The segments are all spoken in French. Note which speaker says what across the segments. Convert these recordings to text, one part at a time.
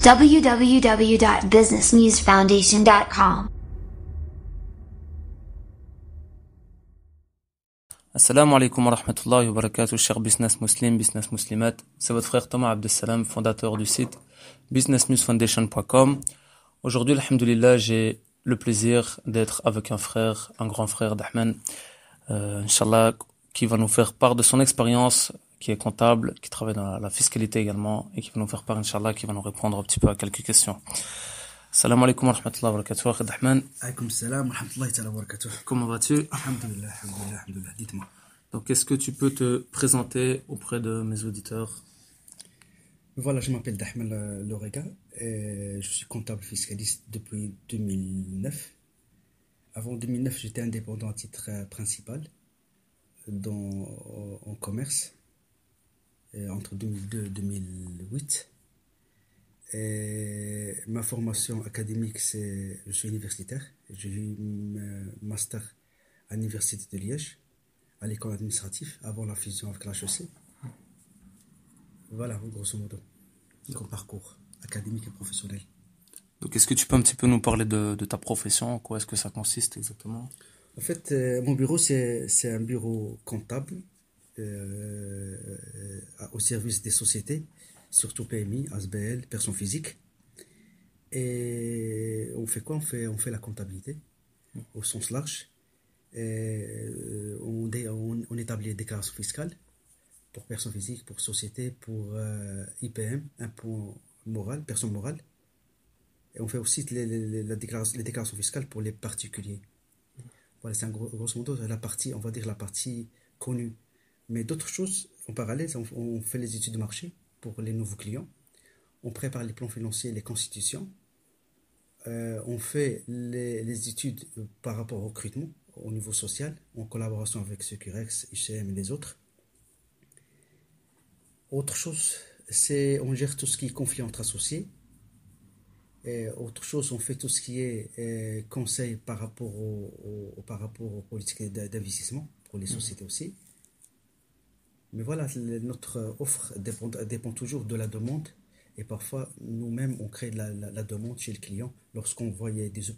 Speaker 1: www.businessmusfoundation.com.
Speaker 2: Assalamu alaikum wa rahmatullahi wa barakatuh, chers business muslims, business muslimat. C'est votre frère Thomas Abdessalam, fondateur du site businessmusfoundation.com. Aujourd'hui, alhamdoulilah, j'ai le plaisir d'être avec un frère, un grand frère d'Ahmed, Inch'Allah, qui va nous faire part de son expérience, qui est comptable, qui travaille dans la fiscalité également, et qui va nous faire part, Inch'Allah, qui va nous répondre un petit peu à quelques questions. Assalamu alaikum wa rahmatullahi wa barakatuh, Ahmed Ahmed.
Speaker 3: Alaykoum salam wa rahmatullahi wa barakatuh.
Speaker 2: Comment vas-tu?
Speaker 3: Alhamdulillah, alhamdulillah, alhamdulillah. Dites-moi.
Speaker 2: Donc, est-ce que tu peux te présenter auprès de mes auditeurs?
Speaker 3: Voilà, je m'appelle Dahman Lorega et je suis comptable fiscaliste depuis 2009. Avant 2009, j'étais indépendant à titre principal en commerce entre 2002 et 2008. Et ma formation académique, je suis universitaire. J'ai eu un master à l'université de Liège, à l'école administrative, avant la fusion avec l'HEC. Voilà, grosso modo, mon parcours académique et professionnel.
Speaker 2: Donc, est-ce que tu peux un petit peu nous parler de ta profession? En quoi est-ce que ça consiste exactement?
Speaker 3: En fait, mon bureau, c'est un bureau comptable au service des sociétés, surtout PMI, ASBL, personnes physiques. Et on fait quoi? On fait la comptabilité au sens large. On établit les déclarations fiscales pour personnes physiques, pour sociétés, pour IPM, impôt moral, personne morale. Et on fait aussi les déclarations fiscales pour les particuliers. Voilà, c'est grosso modo la partie, on va dire la partie connue. Mais d'autres choses, en parallèle, on fait les études de marché pour les nouveaux clients. On prépare les plans financiers, les constitutions. On fait les études par rapport au recrutement au niveau social, en collaboration avec Securex, ICM et les autres. Autre chose, c'est on gère tout ce qui est conflit entre associés. Et autre chose, on fait tout ce qui est conseil par rapport aux politiques d'investissement pour les sociétés aussi. Mais voilà, notre offre dépend toujours de la demande. Et parfois, nous-mêmes, on crée la demande chez le client lorsqu'on voit des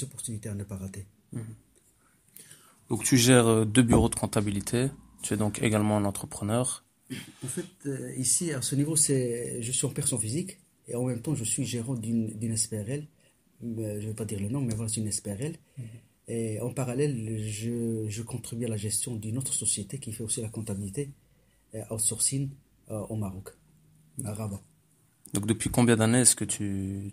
Speaker 3: opportunités à ne pas rater.
Speaker 2: Donc, tu gères 2 bureaux de comptabilité. Tu es donc également un entrepreneur.
Speaker 3: En fait, ici, à ce niveau, je suis en personne physique et en même temps, je suis gérant d'une SPRL. Je ne vais pas dire le nom, mais voilà, c'est une SPRL. Et en parallèle, je contribue à la gestion d'une autre société qui fait aussi la comptabilité, outsourcing au Maroc, à Rabat.
Speaker 2: Donc, depuis combien d'années est-ce que tu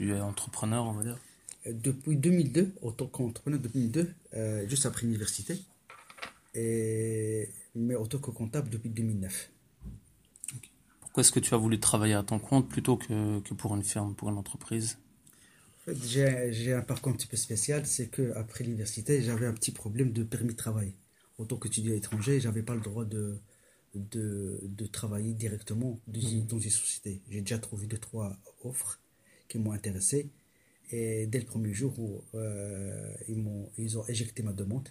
Speaker 2: es entrepreneur, on va dire?
Speaker 3: Depuis 2002, en tant qu'entrepreneur, depuis 2002, juste après l'université, mais en tant que comptable depuis 2009.
Speaker 2: Okay. Pourquoi est-ce que tu as voulu travailler à ton compte plutôt que pour une firme, pour une entreprise?
Speaker 3: En fait, j'ai un parcours un petit peu spécial, c'est qu'après l'université, j'avais un petit problème de permis de travail. En tant qu'étudiant étranger, je n'avais pas le droit de travailler directement dans une société. J'ai déjà trouvé 2-3 offres qui m'ont intéressé. Et dès le premier jour où ils ont éjecté ma demande,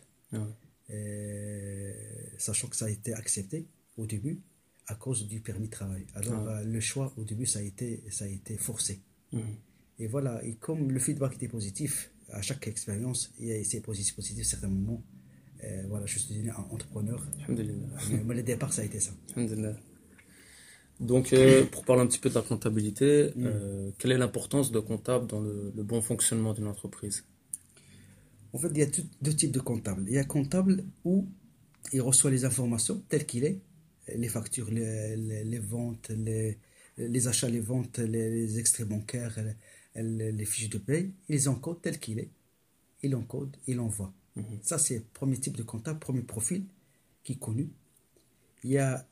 Speaker 3: sachant que ça a été accepté au début à cause du permis de travail. Alors le choix au début ça a été forcé. Et voilà, et comme le feedback était positif à chaque expérience, et c'est positif certains moments, voilà, je suis devenu un entrepreneur. Mais le départ ça a été ça.
Speaker 2: Donc, pour parler un petit peu de la comptabilité, quelle est l'importance de comptable dans le bon fonctionnement d'une entreprise?
Speaker 3: En fait, il y a deux types de comptables. Il y a un comptable où il reçoit les informations telles qu'il est, les factures, les ventes, les achats, les ventes, les extraits bancaires, les fiches de paye, il les encode telles qu'il est. Il encode, il envoie. Ça, c'est le premier type de comptable, premier profil qui est connu. Il y a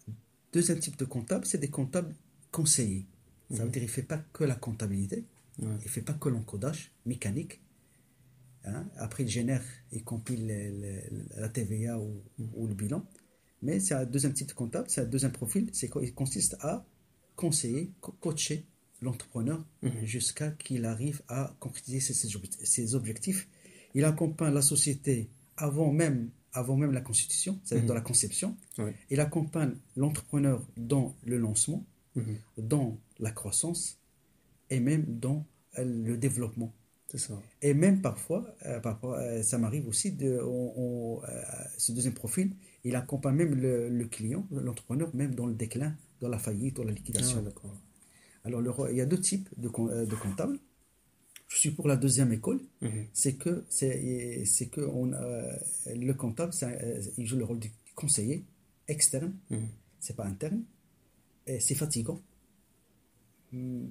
Speaker 3: deuxième type de comptable, c'est des comptables conseillers. Ça veut dire qu'il ne fait pas que la comptabilité, il ne fait pas que l'encodage mécanique. Après, il génère et compile la TVA ou le bilan. Mais c'est un deuxième type de comptable, c'est un deuxième profil. Il consiste à conseiller, coacher l'entrepreneur jusqu'à qu'il arrive à concrétiser ses objectifs. Il accompagne la société avant même la constitution, c'est-à-dire dans la conception. Il accompagne l'entrepreneur dans le lancement, dans la croissance et même dans le développement.
Speaker 2: C'est ça.
Speaker 3: Et même parfois ça m'arrive aussi ce deuxième profil, il accompagne même le client, l'entrepreneur, même dans le déclin, dans la faillite, dans la
Speaker 2: Ah ouais,
Speaker 3: liquidation.
Speaker 2: d'accord.
Speaker 3: Alors, il y a deux types de comptables. Je suis pour la deuxième école.
Speaker 2: Mhm.
Speaker 3: Le comptable, il joue le rôle du conseiller externe,
Speaker 2: Mhm.
Speaker 3: c'est pas interne. Et c'est fatigant.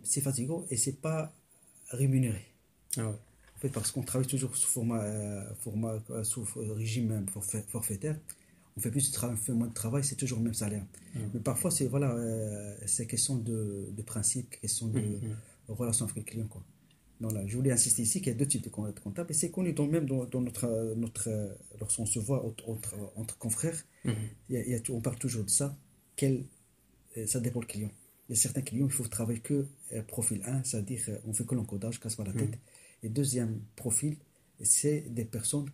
Speaker 3: C'est fatigant et c'est pas rémunéré.
Speaker 2: Ah ouais.
Speaker 3: En fait, parce qu'on travaille toujours sous régime forfaitaire. On fait plus de travail, on fait moins de travail, c'est toujours le même salaire.
Speaker 2: Mhm.
Speaker 3: Mais parfois, c'est question de principe, question de
Speaker 2: Mhm.
Speaker 3: relation avec le client, quoi. Donc là, je voulais insister ici qu'il y a deux types de comptables et c'est connu même dans lorsqu'on se voit entre confrères,
Speaker 2: Mhm.
Speaker 3: on parle toujours de ça. Ça dépend le client. Il y a certains clients, il faut travailler que profil 1, c'est-à-dire on fait que l'encodage, casse pas la tête.
Speaker 2: Mhm.
Speaker 3: Et deuxième profil, c'est des personnes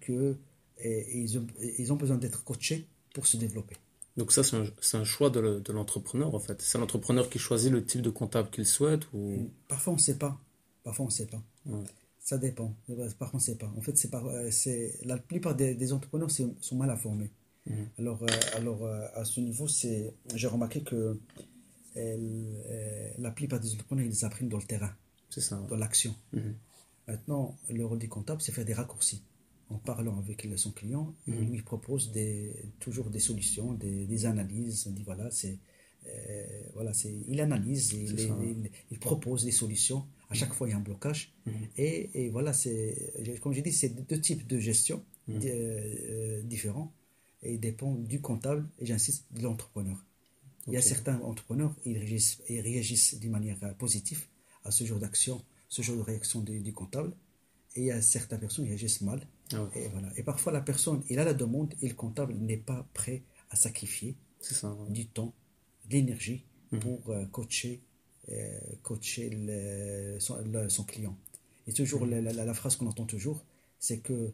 Speaker 3: ils ont besoin d'être coachés pour se développer.
Speaker 2: Donc ça, c'est un choix de l'entrepreneur, en fait. C'est l'entrepreneur qui choisit le type de comptable qu'il souhaite ou...
Speaker 3: Parfois on ne sait pas. Parfois on ne sait pas.
Speaker 2: Ouais.
Speaker 3: Ça dépend. Parfois on ne sait pas. En fait, la plupart des entrepreneurs sont mal informés.
Speaker 2: Mhm.
Speaker 3: Alors, à ce niveau, j'ai remarqué que la plupart des entrepreneurs, ils apprennent dans le terrain,
Speaker 2: C'est ça.
Speaker 3: dans l'action.
Speaker 2: Mhm.
Speaker 3: Maintenant, le rôle du comptable, c'est faire des raccourcis. En parlant avec son client, il
Speaker 2: Mhm.
Speaker 3: lui propose toujours des solutions, des analyses. On dit il analyse,
Speaker 2: C'est ça.
Speaker 3: il propose des solutions. À chaque fois, il y a un blocage.
Speaker 2: Mhm.
Speaker 3: Et voilà, comme j'ai dit, c'est deux types de gestion
Speaker 2: Mhm.
Speaker 3: différents et ils dépendent du comptable et j'insiste, de l'entrepreneur. Il y a
Speaker 2: Ok.
Speaker 3: certains entrepreneurs, ils réagissent d'une manière positive à ce genre d'action, ce genre de réaction du comptable. Et il y a certaines personnes qui réagissent mal.
Speaker 2: Ah ouais.
Speaker 3: Et, voilà. Et parfois, la personne, il a la demande et le comptable n'est pas prêt à sacrifier
Speaker 2: C'est ça. Ouais.
Speaker 3: du temps, de l'énergie
Speaker 2: Mhm.
Speaker 3: pour coacher son client. Et toujours,
Speaker 2: Mhm.
Speaker 3: la phrase qu'on entend toujours, c'est que,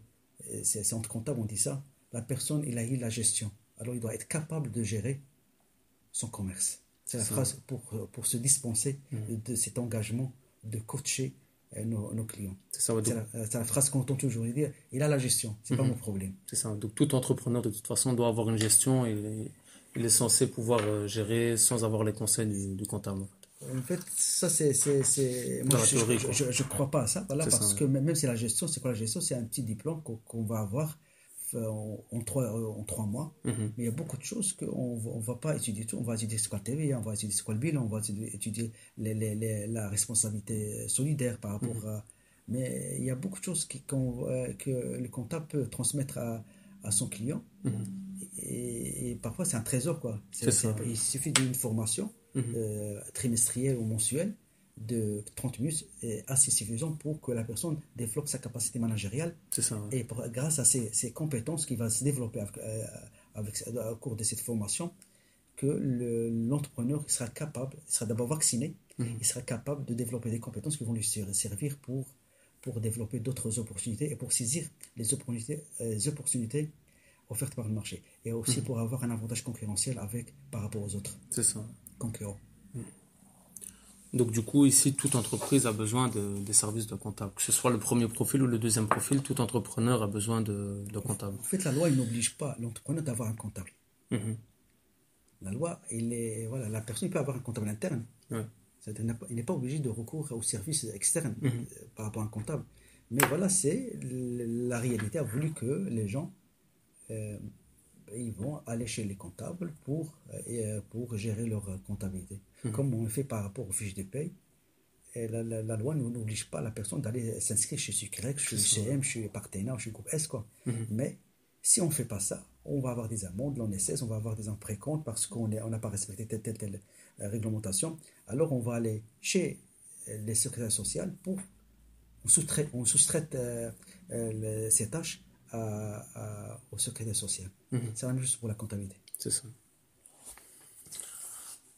Speaker 3: c'est entre comptables, on dit ça, la personne, il a eu la gestion. Alors, il doit être capable de gérer son commerce. C'est
Speaker 2: C'est
Speaker 3: la
Speaker 2: ça.
Speaker 3: phrase pour se dispenser
Speaker 2: Mhm.
Speaker 3: de cet engagement de coacher nos clients.
Speaker 2: C'est ça. Ouais. Donc,
Speaker 3: C'est la phrase qu'on entend toujours dire, il a la gestion, c'est pas
Speaker 2: mhm.
Speaker 3: mon problème.
Speaker 2: C'est ça. Donc tout entrepreneur de toute façon doit avoir une gestion et il est censé pouvoir gérer sans avoir les conseils du comptable, en fait.
Speaker 3: En fait, ça, moi,
Speaker 2: Dans la théorie, quoi.
Speaker 3: je crois pas à ça, voilà,
Speaker 2: C'est ça.
Speaker 3: parce
Speaker 2: Ouais.
Speaker 3: que même si la gestion, c'est quoi la gestion? C'est un petit diplôme qu'on va avoir en 3 mois.
Speaker 2: Mhm.
Speaker 3: Mais il y a beaucoup de choses qu'on va pas étudier tout. On va étudier ce qu'est le TVA, on va étudier ce qu'est le bilan, on va étudier la responsabilité solidaire par
Speaker 2: Mhm.
Speaker 3: rapport à. Mais il y a beaucoup de choses que le comptable peut transmettre à son client.
Speaker 2: Mhm.
Speaker 3: Et parfois, c'est un trésor, quoi.
Speaker 2: C'est ça. Ouais.
Speaker 3: Il suffit d'une formation
Speaker 2: Mhm.
Speaker 3: trimestrielle ou mensuelle de 30 minutes est assez suffisant pour que la personne développe sa capacité managériale
Speaker 2: C'est ça. Ouais.
Speaker 3: et grâce à ces compétences qui va se développer au cours de cette formation, que l'entrepreneur il sera d'abord vacciné,
Speaker 2: Mhm.
Speaker 3: il sera capable de développer des compétences qui vont lui servir pour développer d'autres opportunités et pour saisir les opportunités offertes par le marché. Et aussi
Speaker 2: Mhm.
Speaker 3: pour avoir un avantage concurrentiel par rapport aux autres
Speaker 2: C'est ça.
Speaker 3: concurrents.
Speaker 2: Donc du coup, ici, toute entreprise a besoin des services de comptable. Que ce soit le premier profil ou le deuxième profil, tout entrepreneur a besoin de comptable.
Speaker 3: En fait, la loi, il n'oblige pas l'entrepreneur d'avoir un comptable.
Speaker 2: Mhm.
Speaker 3: La loi, voilà, la personne peut avoir un comptable interne.
Speaker 2: Ouais.
Speaker 3: C'est-à-dire, il n'est pas obligé de recourir aux services externes
Speaker 2: Mhm.
Speaker 3: par rapport à un comptable. Mais voilà, la réalité a voulu que les gens euh, ils vont aller chez les comptables pour gérer leur comptabilité.
Speaker 2: Mhm.
Speaker 3: Comme on le fait par rapport aux fiches de paye, et la loi n'oblige pas la personne d'aller s'inscrire chez Sucrec, chez
Speaker 2: C'est ça. Ouais.
Speaker 3: UCM, chez Partenay, chez Groupe S, quoi.
Speaker 2: Mhm.
Speaker 3: Mais si on ne fait pas ça, on va avoir des amendes, l'ONSS, on va avoir des précomptes parce qu'on n'a pas respecté telle réglementation. Alors on va aller chez les secrétaires sociaux on soustraite ces tâches au secrétaire social.
Speaker 2: Mhm.
Speaker 3: C'est la même chose pour la comptabilité.
Speaker 2: C'est ça.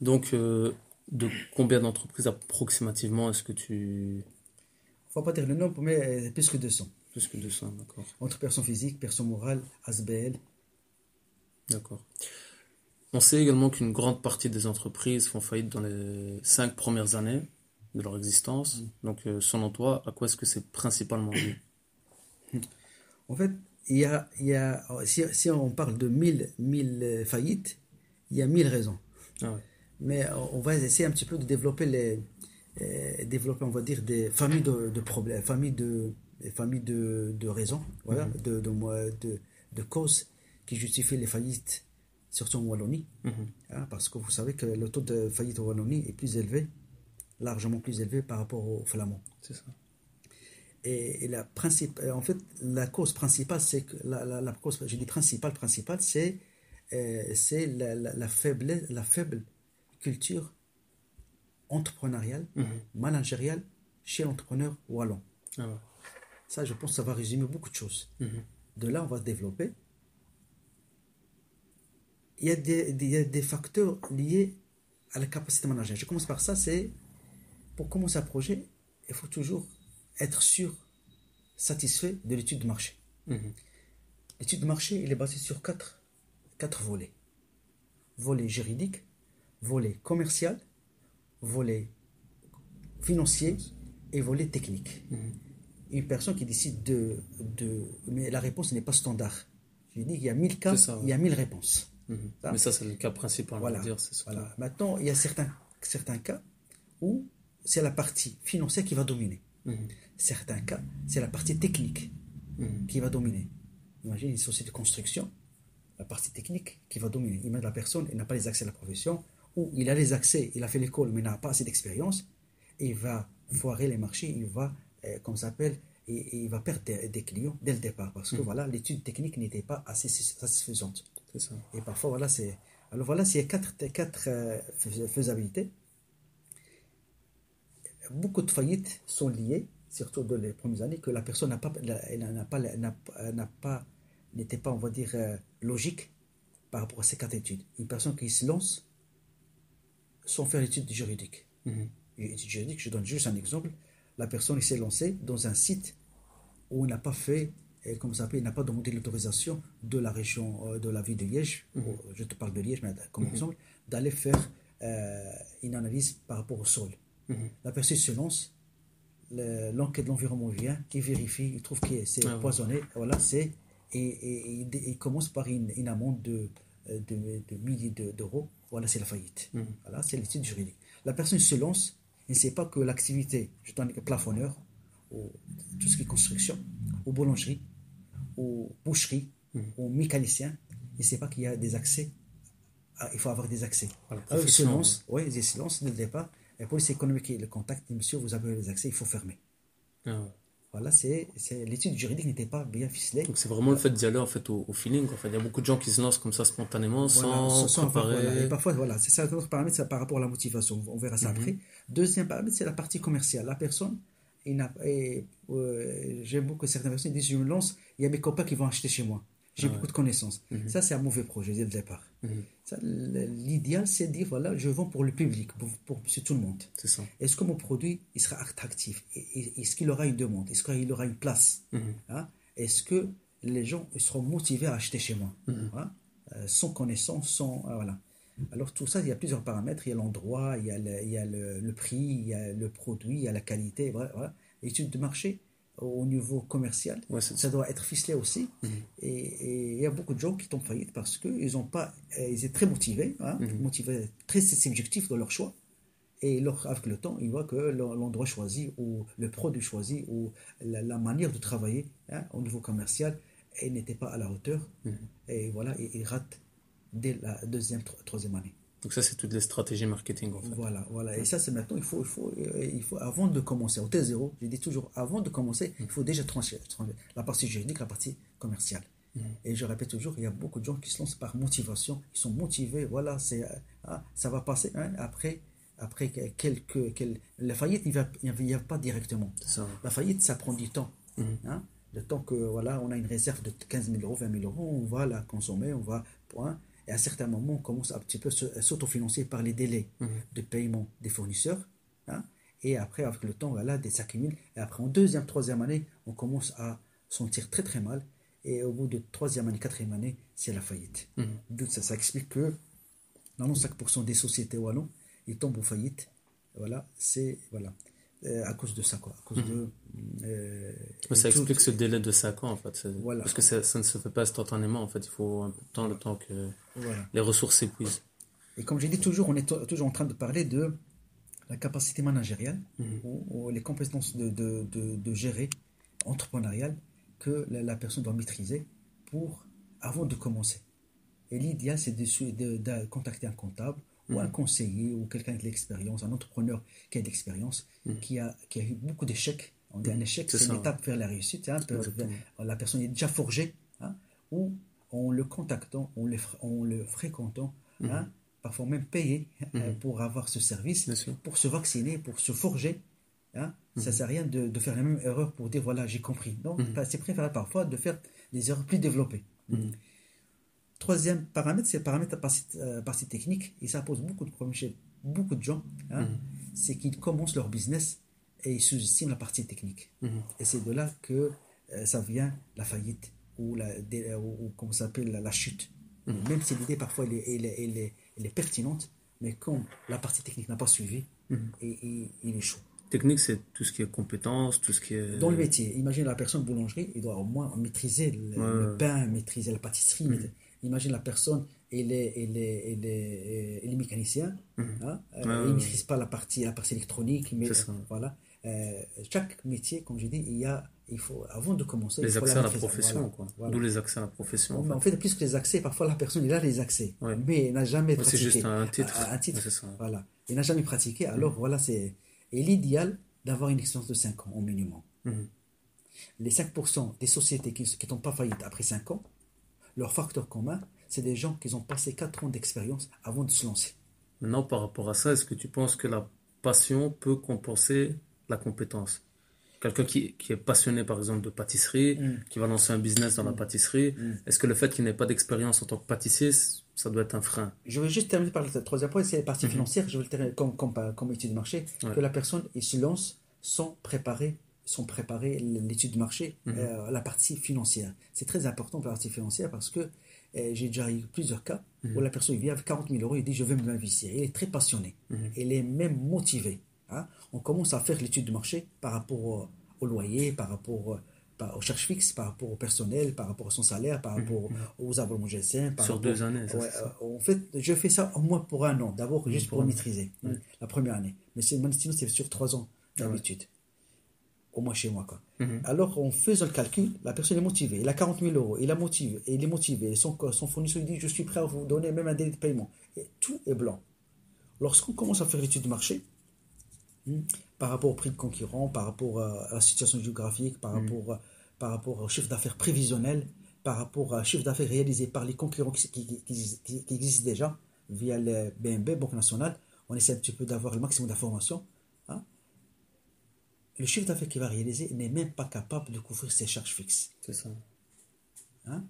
Speaker 2: Donc, de combien d'entreprises approximativement est-ce que tu...
Speaker 3: Il ne faut pas dire le nombre, mais plus que 200.
Speaker 2: Plus que 200, d'accord.
Speaker 3: Entre personnes physiques, personnes morales, ASBL.
Speaker 2: D'accord. On sait également qu'une grande partie des entreprises font faillite dans les 5 premières années. de leur existence. Donc, selon toi, à quoi est-ce que c'est principalement dû?
Speaker 3: En fait, si on parle de mille faillites, il y a 1000 raisons.
Speaker 2: Ah ouais.
Speaker 3: Mais on va essayer un petit peu de développer développer, on va dire, des familles de problèmes, des familles de raisons, voilà,
Speaker 2: Mhm.
Speaker 3: de causes qui justifient les faillites, surtout en Wallonie,
Speaker 2: Mhm.
Speaker 3: hein, parce que vous savez que le taux de faillite en Wallonie est plus élevé, largement plus élevé par rapport aux Flamands.
Speaker 2: C'est ça.
Speaker 3: Et en fait, la cause principale, c'est que la cause, je dis principale, c'est la faible culture entrepreneuriale,
Speaker 2: Mhm.
Speaker 3: managériale chez l'entrepreneur wallon.
Speaker 2: Ah ouais.
Speaker 3: Ça, je pense que ça va résumer beaucoup de choses.
Speaker 2: Mhm.
Speaker 3: De là, on va se développer. Il y a des facteurs liés à la capacité managériale. Je commence par ça, c'est pour commencer un projet, il faut toujours être sûr, satisfait de l'étude de marché.
Speaker 2: Mhm.
Speaker 3: L'étude de marché, il est basé sur quatre volets. Volet juridique, volet commercial, volet financier et volet technique.
Speaker 2: Mhm.
Speaker 3: Une personne qui décide mais la réponse n'est pas standard. Je dis qu'il y a 1000
Speaker 2: C'est
Speaker 3: cas,
Speaker 2: ça,
Speaker 3: il y
Speaker 2: ouais.
Speaker 3: a 1000 réponses.
Speaker 2: Mhm.
Speaker 3: Ça,
Speaker 2: Mais ça, c'est le cas principal, on va
Speaker 3: voilà,
Speaker 2: dire. C'est surtout.
Speaker 3: voilà. Maintenant, il y a certains cas où c'est la partie financière qui va dominer.
Speaker 2: Mhm.
Speaker 3: Certains cas, c'est la partie technique
Speaker 2: Mhm.
Speaker 3: qui va dominer. Imagine une société de construction, la partie technique qui va dominer. Imagine la personne, elle n'a pas les accès à la profession, ou il a les accès, il a fait l'école, mais n'a pas assez d'expérience, et il va foirer les marchés, il va, comme ça s'appelle, et il va perdre des clients dès le départ, parce que
Speaker 2: Mhm.
Speaker 3: voilà, l'étude technique n'était pas assez satisfaisante.
Speaker 2: C'est ça.
Speaker 3: Et parfois, voilà, c'est. Alors voilà, s'il y a quatre faisabilités, beaucoup de faillites sont liées, surtout dans les premières années, que la personne n'était pas, on va dire, logique par rapport à ces quatre études. Une personne qui se lance sans faire l'étude juridique.
Speaker 2: Mhm.
Speaker 3: Une étude juridique, je donne juste un exemple. La personne s'est lancée dans un site où il n'a pas fait, comme ça s'appelle, il n'a pas demandé l'autorisation de la région, de la ville de Liège,
Speaker 2: Mhm.
Speaker 3: je te parle de Liège mais comme
Speaker 2: Mhm.
Speaker 3: exemple, d'aller faire une analyse par rapport au sol.
Speaker 2: Mhm.
Speaker 3: La personne se lance, l'enquête de l'environnement vient, il vérifie, il trouve que c'est
Speaker 2: Ah ouais.
Speaker 3: poisonné, voilà, il commence par une amende de milliers d'euros, voilà, c'est la faillite.
Speaker 2: Mhm.
Speaker 3: Voilà, c'est l'étude juridique. La personne se lance, il ne sait pas que l'activité, je donne plafonneur, ou tout ce qui est construction, ou boulangerie, ou boucherie,
Speaker 2: Mhm.
Speaker 3: ou mécanicien, il ne sait pas qu'il y a des accès, il faut avoir des accès.
Speaker 2: À la
Speaker 3: Alors il se
Speaker 2: profession, ouais.
Speaker 3: lance, ouais, il se lance dès le départ, et la police économique le contacte, dit monsieur, vous avez les accès, il faut fermer.
Speaker 2: Ah ouais.
Speaker 3: Voilà, l'étude juridique n'était pas bien ficelée.
Speaker 2: Donc c'est vraiment le fait d'y aller en fait au feeling. En fait, il y a beaucoup de gens qui se lancent comme ça spontanément,
Speaker 3: Voilà,
Speaker 2: sans
Speaker 3: sans avoir, voilà. Et
Speaker 2: préparer.
Speaker 3: parfois, voilà, c'est ça, notre paramètre, c'est par rapport à la motivation. On verra ça
Speaker 2: Mhm.
Speaker 3: après. Deuxième paramètre, c'est la partie commerciale. La personne, j'aime beaucoup certaines personnes qui disent, je me lance, il y a mes copains qui vont acheter chez moi.
Speaker 2: Ah
Speaker 3: J'ai beaucoup
Speaker 2: ouais.
Speaker 3: de connaissances.
Speaker 2: Mhm.
Speaker 3: Ça, c'est un mauvais projet dès le départ.
Speaker 2: Mhm.
Speaker 3: L'idéal, c'est de dire, voilà, je vends pour le public, pour monsieur tout le monde.
Speaker 2: C'est ça.
Speaker 3: Est-ce que mon produit, il sera attractif? Est-ce qu'il aura une demande? Est-ce qu'il aura une place?
Speaker 2: Mhm.
Speaker 3: Hein? Est-ce que les gens seront motivés à acheter chez moi?
Speaker 2: Mhm.
Speaker 3: Hein? Sans connaissance, voilà. Alors tout ça, il y a plusieurs paramètres. Il y a l'endroit, il y a le prix, il y a le produit, il y a la qualité. Voilà, voilà. L'étude de marché au niveau commercial,
Speaker 2: Ouais, c'est
Speaker 3: ça
Speaker 2: ça.
Speaker 3: doit être ficelé aussi.
Speaker 2: Mhm.
Speaker 3: Et il y a beaucoup de gens qui tombent faillite parce qu'ils ont pas, ils étaient très motivés, hein,
Speaker 2: Mhm.
Speaker 3: motivés, très subjectifs dans leur choix. Et avec le temps, ils voient que l'endroit choisi ou le produit choisi ou la manière de travailler, hein, au niveau commercial, elle n'était pas à la hauteur.
Speaker 2: Mhm.
Speaker 3: Et voilà, ils ratent dès la deuxième, troisième année.
Speaker 2: Donc ça, c'est toutes les stratégies marketing en fait.
Speaker 3: Voilà, voilà. Et
Speaker 2: Ouais.
Speaker 3: ça, c'est maintenant, avant de commencer, au T0, je dis toujours, avant de commencer, il faut déjà trancher la partie juridique, la partie commerciale.
Speaker 2: Mhm.
Speaker 3: Et je répète toujours, il y a beaucoup de gens qui se lancent par motivation, ils sont motivés, voilà, ça va passer, hein, après la faillite, il n'y a pas directement.
Speaker 2: C'est ça.
Speaker 3: La faillite, ça prend du temps.
Speaker 2: Mhm.
Speaker 3: Hein. Le temps que, voilà, on a une réserve de 15 000 euros, 20 000 euros, on va la consommer, point. Et à certains moments, on commence un petit peu à s'autofinancer par les délais
Speaker 2: Mhm.
Speaker 3: de paiement des fournisseurs. Hein. Et après, avec le temps, voilà, des s'accumulent. Et après, en deuxième, troisième année, on commence à sentir très très mal. Et au bout de troisième année, quatrième année, c'est la faillite.
Speaker 2: Mhm.
Speaker 3: Donc ça explique que 95% des sociétés wallons, ils tombent en faillite Voilà, c'est voilà. À cause de ça, quoi. À cause de.
Speaker 2: Mais
Speaker 3: Et
Speaker 2: ça
Speaker 3: tout,
Speaker 2: explique ce délai de 5 ans, en fait.
Speaker 3: voilà,
Speaker 2: Parce que ça ne se fait pas instantanément, en fait. Il faut un peu de temps, le temps que
Speaker 3: voilà.
Speaker 2: les ressources s'épuisent.
Speaker 3: Et comme j'ai dit toujours, on est toujours en train de parler de la capacité managériale
Speaker 2: Mhm.
Speaker 3: ou les compétences de gérer entrepreneuriale que la personne doit maîtriser pour avant de commencer. Et l'idéal, c'est de contacter un comptable ou un
Speaker 2: Mhm.
Speaker 3: conseiller ou quelqu'un de l'expérience, un entrepreneur qui a de l'expérience,
Speaker 2: Mhm.
Speaker 3: qui a eu beaucoup d'échecs. On dit un
Speaker 2: Mhm.
Speaker 3: échec,
Speaker 2: C'est
Speaker 3: c'est une
Speaker 2: ça,
Speaker 3: étape vers la réussite. Hein,
Speaker 2: exactement.
Speaker 3: la personne est déjà forgée, hein, ou en le contactant, en le fréquentant, hein,
Speaker 2: Mhm.
Speaker 3: parfois même payé
Speaker 2: Mhm.
Speaker 3: pour avoir ce service,
Speaker 2: Bien sûr.
Speaker 3: pour se vacciner, pour se forger. Hein. Ça ne
Speaker 2: Mhm.
Speaker 3: sert à rien de faire la même erreur pour dire voilà, j'ai compris. Non,
Speaker 2: Mhm.
Speaker 3: c'est préférable parfois de faire des erreurs plus développées.
Speaker 2: Mhm.
Speaker 3: Troisième paramètre, c'est le paramètre partie technique. Et ça pose beaucoup de problèmes chez beaucoup de gens. Hein.
Speaker 2: Mhm.
Speaker 3: C'est qu'ils commencent leur business et ils sous-estiment la partie technique.
Speaker 2: Mhm.
Speaker 3: Et c'est de là que ça vient la faillite ou, ou comment ça s'appelle, la chute.
Speaker 2: Mhm.
Speaker 3: Même si l'idée parfois elle est pertinente, mais comme la partie technique n'a pas suivi,
Speaker 2: Mhm.
Speaker 3: il échoue.
Speaker 2: Technique, c'est tout ce qui est compétences, tout ce qui
Speaker 3: Dans le
Speaker 2: est...
Speaker 3: métier, imagine la personne boulangerie, il doit au moins maîtriser le
Speaker 2: Ouais.
Speaker 3: pain, maîtriser la pâtisserie.
Speaker 2: Mhm.
Speaker 3: Imagine la personne, elle est mécanicien,
Speaker 2: Mhm.
Speaker 3: hein, il ne
Speaker 2: Ouais.
Speaker 3: maîtrise pas la partie électronique, mais
Speaker 2: C'est ça.
Speaker 3: voilà. Chaque métier, comme j'ai dit, il faut, avant de commencer, il
Speaker 2: Les
Speaker 3: faut la
Speaker 2: accès à la
Speaker 3: maîtriser. Voilà,
Speaker 2: profession, quoi. D'où
Speaker 3: voilà.
Speaker 2: les accès à la profession, en
Speaker 3: Mais en
Speaker 2: fait.
Speaker 3: fait, plus que les accès, parfois la personne, il a les accès,
Speaker 2: Ouais.
Speaker 3: mais il n'a jamais
Speaker 2: Ouais, c'est juste
Speaker 3: pratiqué
Speaker 2: un
Speaker 3: un
Speaker 2: titre. Ouais,
Speaker 3: titre.
Speaker 2: c'est ça.
Speaker 3: Voilà. Il n'a jamais pratiqué, alors
Speaker 2: Mhm.
Speaker 3: voilà, c'est. Et l'idéal d'avoir une expérience de 5 ans au minimum.
Speaker 2: Mhm.
Speaker 3: Les 5% des sociétés qui ne tombent pas faillite après 5 ans, leur facteur commun, c'est des gens qui ont passé 4 ans d'expérience avant de se lancer.
Speaker 2: Maintenant, par rapport à ça, est-ce que tu penses que la passion peut compenser la compétence? Quelqu'un qui est passionné, par exemple, de pâtisserie,
Speaker 3: Mm,
Speaker 2: qui va lancer un business dans la
Speaker 3: mm,
Speaker 2: pâtisserie,
Speaker 3: mm.
Speaker 2: est-ce que le fait qu'il n'ait pas d'expérience en tant que pâtissier, ça doit être un frein?
Speaker 3: Je vais juste terminer par le troisième point, c'est la partie
Speaker 2: Mhm.
Speaker 3: financière. Je vais le terminer comme étude de marché,
Speaker 2: Ouais.
Speaker 3: que la personne il se lance sans préparer l'étude de marché,
Speaker 2: Mhm.
Speaker 3: la partie financière. C'est très important pour la partie financière parce que j'ai déjà eu plusieurs cas où
Speaker 2: Mhm.
Speaker 3: la personne il vient avec 40 000 euros et dit je veux m'investir. Il est très passionné,
Speaker 2: Mhm.
Speaker 3: il est même motivé. Hein. On commence à faire l'étude de marché par rapport au loyer, par rapport aux charges fixes, par rapport au personnel, par rapport à son salaire, par
Speaker 2: Mhm.
Speaker 3: rapport
Speaker 2: Mhm.
Speaker 3: aux abonnements GSM, par
Speaker 2: Sur
Speaker 3: rapport.
Speaker 2: 2 années, ça,
Speaker 3: Ouais,
Speaker 2: c'est ça.
Speaker 3: en fait, je fais ça au moins pour un an, d'abord
Speaker 2: Mhm.
Speaker 3: juste
Speaker 2: Pour
Speaker 3: pour
Speaker 2: un an.
Speaker 3: maîtriser
Speaker 2: Ouais.
Speaker 3: la première année. Mais sinon, c'est sur 3 ans
Speaker 2: Ah ouais.
Speaker 3: d'habitude, au moins chez moi. Quoi.
Speaker 2: Mhm.
Speaker 3: Alors, en faisant le calcul, la personne est motivée. Il a 40 000 euros, il est motivé. Son fournisseur dit je suis prêt à vous donner même un délai de paiement. Et tout est blanc. Lorsqu'on commence à faire l'étude de marché, par rapport au prix de concurrent, par rapport à la situation géographique,
Speaker 2: Mhm.
Speaker 3: par rapport au chiffre d'affaires prévisionnel, par rapport au chiffre d'affaires réalisé par les concurrents qui existent déjà via le BNB, Banque Nationale, on essaie un petit peu d'avoir le maximum d'informations. Hein. Le chiffre d'affaires qu'il va réaliser n'est même pas capable de couvrir ses charges fixes.
Speaker 2: C'est ça.
Speaker 3: Hein.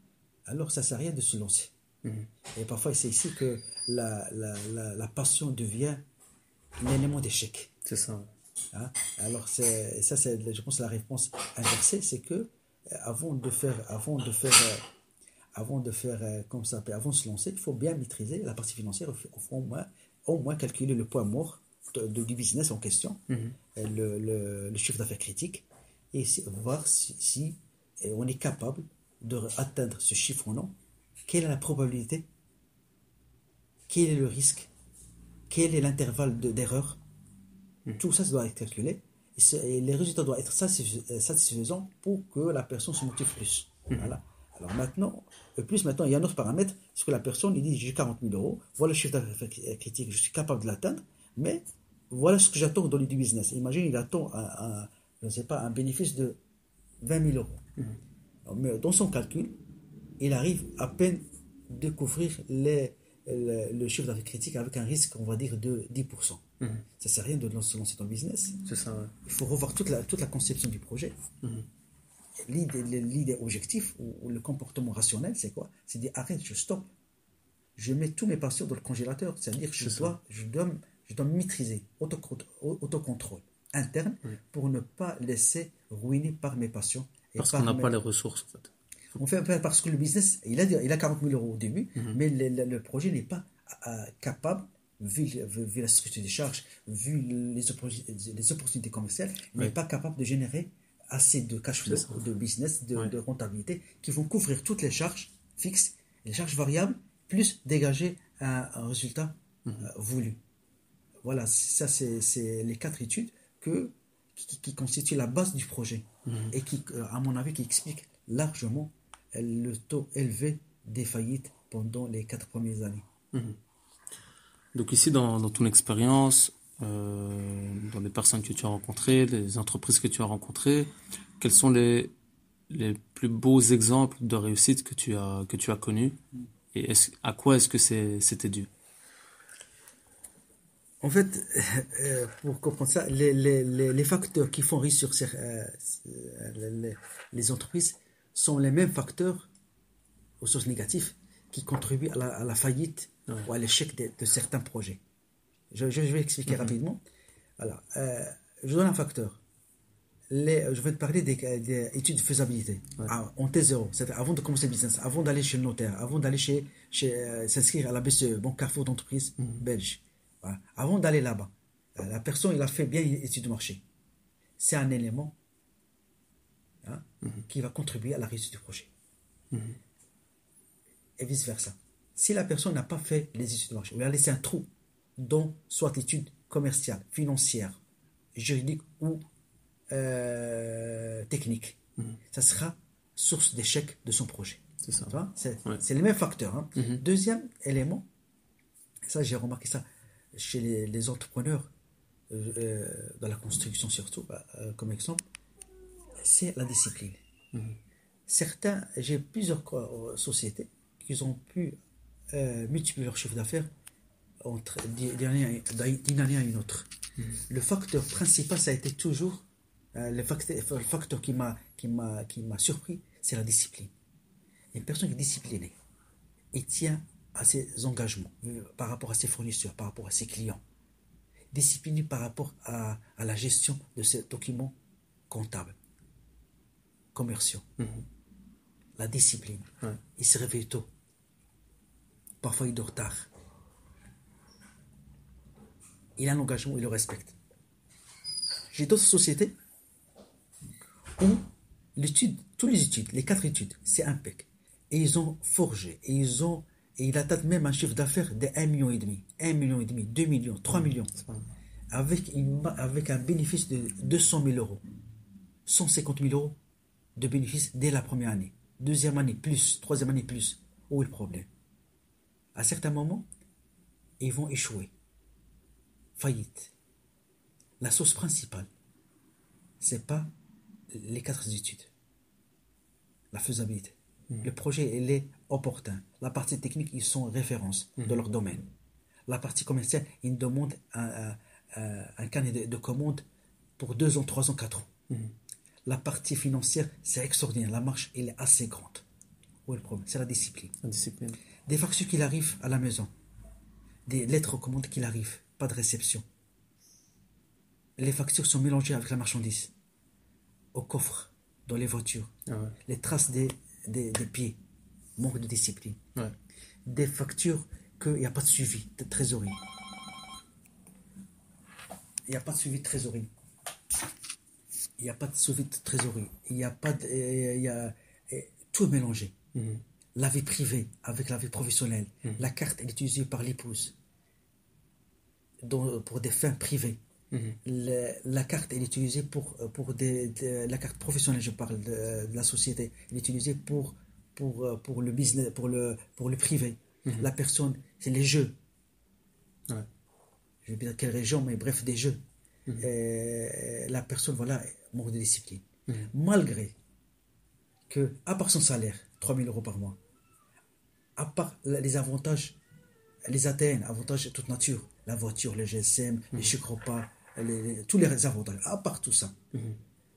Speaker 3: Alors ça ne sert à rien de se lancer.
Speaker 2: Mhm.
Speaker 3: Et parfois c'est ici que la passion devient l'élément d'échec.
Speaker 2: C'est ça.
Speaker 3: Hein. Alors je pense la réponse inversée, c'est que avant de faire comme ça, avant de se lancer, il faut bien maîtriser la partie financière, il faut au moins calculer le poids mort du business en question,
Speaker 2: Mhm.
Speaker 3: le chiffre d'affaires critique, et voir si on est capable d'atteindre ce chiffre ou non, quelle est la probabilité, quel est le risque, quel est l'intervalle d'erreur.
Speaker 2: Mhm.
Speaker 3: Tout ça, ça doit être calculé. Et les résultats doivent être satisfaisants pour que la personne se motive plus.
Speaker 2: Mhm.
Speaker 3: Voilà. Alors maintenant, il y a un autre paramètre, c'est que la personne, il dit j'ai 40 000 euros, voilà le chiffre d'affaires critique, je suis capable de l'atteindre, mais voilà ce que j'attends dans le business. Imagine, il attend je ne sais pas, un bénéfice de 20 000 euros.
Speaker 2: Mhm.
Speaker 3: Mais dans son calcul, il arrive à peine de couvrir le chiffre d'affaires critique avec un risque, on va dire, de 10%.
Speaker 2: Mhm.
Speaker 3: Ça ne sert à rien de se lancer dans le business.
Speaker 2: C'est ça, ouais.
Speaker 3: Il faut revoir toute la conception du projet.
Speaker 2: Mhm.
Speaker 3: L'idée objectif ou le comportement rationnel, c'est quoi? C'est de dire arrête, je stoppe. Je mets tous mes passions dans le congélateur. C'est-à-dire que
Speaker 2: C'est ça.
Speaker 3: je dois maîtriser, autocontrôle interne
Speaker 2: Ouais.
Speaker 3: pour ne pas laisser ruiner par mes passions et
Speaker 2: Parce qu'on
Speaker 3: par
Speaker 2: n'a
Speaker 3: mes.
Speaker 2: pas les ressources, en fait.
Speaker 3: On fait parce que le business, il a 40 000 euros au début,
Speaker 2: Mhm.
Speaker 3: mais le projet n'est pas capable vu la structure des charges, vu les opportunités commerciales,
Speaker 2: Oui,
Speaker 3: n'est pas capable de générer assez de cash
Speaker 2: c'est
Speaker 3: flow,
Speaker 2: ça.
Speaker 3: de business,
Speaker 2: Oui.
Speaker 3: de rentabilité, qui vont couvrir toutes les charges fixes, les charges variables, plus dégager un résultat voulu. Voilà, ça c'est les 4 études qui constituent la base du projet et qui, à mon avis, qui expliquent largement le taux élevé des faillites pendant les 4 premières années.
Speaker 2: Donc ici, dans ton expérience, dans les personnes que tu as rencontrées, les entreprises que tu as rencontrées, quels sont les plus beaux exemples de réussite que tu as connus et à quoi est-ce que c'était dû?
Speaker 3: En fait, pour comprendre ça, les facteurs qui font réussir les entreprises sont les mêmes facteurs aux sources négatives qui contribuent à la faillite
Speaker 2: Ouais.
Speaker 3: ou à l'échec de certains projets. Je vais expliquer rapidement. Alors, je donne un facteur. Je vais te parler des études de faisabilité.
Speaker 2: Ouais.
Speaker 3: En T0, c'est-à-dire avant de commencer le business, avant d'aller chez le notaire, avant d'aller s'inscrire à la BCE, Banque Carrefour d'entreprise belge. Voilà. Avant d'aller là-bas, la personne, il a fait bien une étude de marché. C'est un élément qui va contribuer à la réussite du projet. Et vice-versa. Si la personne n'a pas fait les études de marché, ou il a laissé un trou dans soit l'étude commerciale, financière, juridique ou technique, ça sera source d'échec de son projet.
Speaker 2: C'est ça.
Speaker 3: C'est
Speaker 2: Ouais.
Speaker 3: les mêmes facteurs. Hein. Deuxième élément, ça j'ai remarqué ça chez les entrepreneurs dans la construction surtout, comme exemple, c'est la discipline. Certains, j'ai plusieurs sociétés qui ont pu multiplier leur chiffre d'affaires d'une année à une autre. Le facteur principal, ça a été toujours le facteur qui m'a surpris, c'est la discipline. Une personne qui est disciplinée et tient à ses engagements par rapport à ses fournisseurs, par rapport à ses clients, discipliné par rapport à la gestion de ses documents comptables, commerciaux. La discipline.
Speaker 2: Ouais.
Speaker 3: Il se réveille tôt. Parfois, il dort tard. Il a un engagement, il le respecte. J'ai d'autres sociétés où tous les études, les 4 études, c'est impec. Et ils ont forgé, et il atteint même un chiffre d'affaires de 1,5 million, 1,5 million, 2 millions, 3 millions, avec un bénéfice de 200 000 euros, 150 000 euros de bénéfice dès la première année. Deuxième année, plus. Troisième année, plus. Où est le problème? À certains moments, ils vont échouer. Faillite. La source principale, c'est pas les 4 études. La faisabilité. Le projet, il est opportun. La partie technique, ils sont références de leur domaine. La partie commerciale, ils demandent un carnet de commandes pour 2 ans, 3 ans, 4 ans. La partie financière, c'est extraordinaire. La marche, elle est assez grande. Où est le problème? C'est la discipline.
Speaker 2: La discipline.
Speaker 3: Des factures qui arrivent à la maison. Des lettres commandes qui arrivent. Pas de réception. Les factures sont mélangées avec la marchandise. Au coffre, dans les voitures.
Speaker 2: Ah ouais.
Speaker 3: Les traces des pieds. Manque de discipline.
Speaker 2: Ouais.
Speaker 3: Des factures qu'il n'y a pas de suivi de trésorerie. Il n'y a pas de suivi de trésorerie. Il n'y a pas de suivi de trésorerie. Il n'y a pas de... tout est mélangé. La vie privée avec la vie professionnelle. La carte elle est utilisée par l'épouse pour des fins privées. La carte elle est utilisée pour la carte professionnelle, je parle de la société. Elle est utilisée pour le business, pour le privé. La personne, c'est les jeux.
Speaker 2: Ouais.
Speaker 3: Je ne sais pas quelle région, mais bref, des jeux. La personne, voilà, manque de discipline. Malgré que, à part son salaire, 3 000 euros par mois, à part les avantages, les ATN, avantages de toute nature, la voiture, le GSM, les chèques repas, tous les avantages, à part tout ça,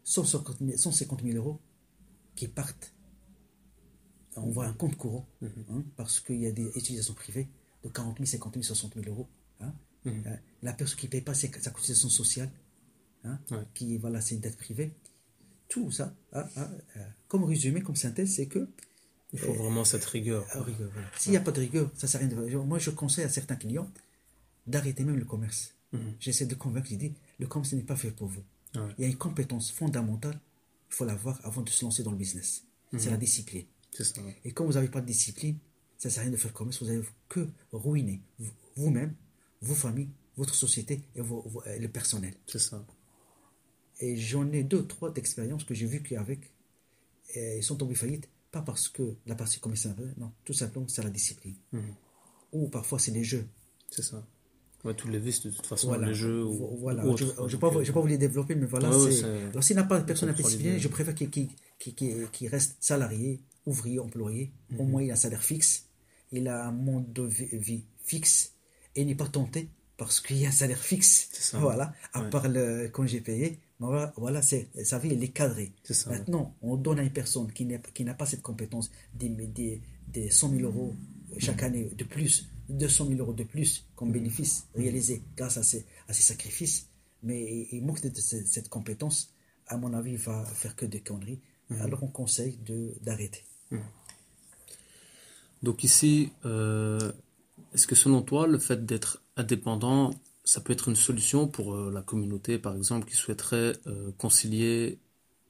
Speaker 3: 150 000 euros qui partent. On voit un compte courant, parce qu'il y a des utilisations privées de 40 000, 50 000, 60 000 euros. La personne qui ne paye pas sa cotisation sociale, qui, voilà, c'est une dette privée. Tout ça, comme résumé, comme synthèse, c'est que
Speaker 2: Il faut vraiment cette rigueur.
Speaker 3: rigueur, voilà. S'il n'y a pas de rigueur, ça ne sert à rien. Moi, je conseille à certains clients d'arrêter même le commerce. J'essaie de convaincre, j'ai dit, le commerce n'est pas fait pour vous.
Speaker 2: Ouais.
Speaker 3: Il y a une compétence fondamentale, il faut l'avoir avant de se lancer dans le business. C'est la discipline.
Speaker 2: C'est ça. Ouais.
Speaker 3: Et quand vous n'avez pas de discipline, ça ne sert à rien de faire le commerce, vous n'allez que ruiner vous-même, vos familles, votre société et le personnel.
Speaker 2: C'est ça.
Speaker 3: Et j'en ai 2, 3 d'expériences que j'ai vues qu'avec, ils sont tombés faillites, pas parce que la partie commerciale, non, tout simplement c'est la discipline. Ou parfois c'est les jeux.
Speaker 2: C'est ça. Ouais, tous les vices, de toute façon,
Speaker 3: Voilà,
Speaker 2: les jeux
Speaker 3: voilà.
Speaker 2: ou autres.
Speaker 3: Je vais pas vous les développer, mais voilà,
Speaker 2: Ouais,
Speaker 3: c'est. Alors s'il n'a pas de personne
Speaker 2: comprends
Speaker 3: disciplinée,
Speaker 2: l'idée.
Speaker 3: je préfère qu'il reste salarié, ouvrier, employé. Au moins il a un salaire fixe, il a un mode de vie fixe et il n'est pas tenté parce qu'il y a un salaire fixe.
Speaker 2: C'est ça.
Speaker 3: Voilà, à
Speaker 2: Ouais.
Speaker 3: part le congé payé. Mais voilà, sa vie elle est cadrée.
Speaker 2: C'est ça. Ouais.
Speaker 3: Maintenant, on donne à une personne qui n'a pas cette compétence des 100 000 euros chaque année de plus, 200 000 euros de plus comme bénéfice réalisé grâce à ses sacrifices, mais il manque de cette compétence. À mon avis, il va faire que des conneries. Alors on conseille d'arrêter.
Speaker 2: Donc ici, est-ce que selon toi, le fait d'être indépendant, ça peut être une solution pour la communauté, par exemple, qui souhaiterait concilier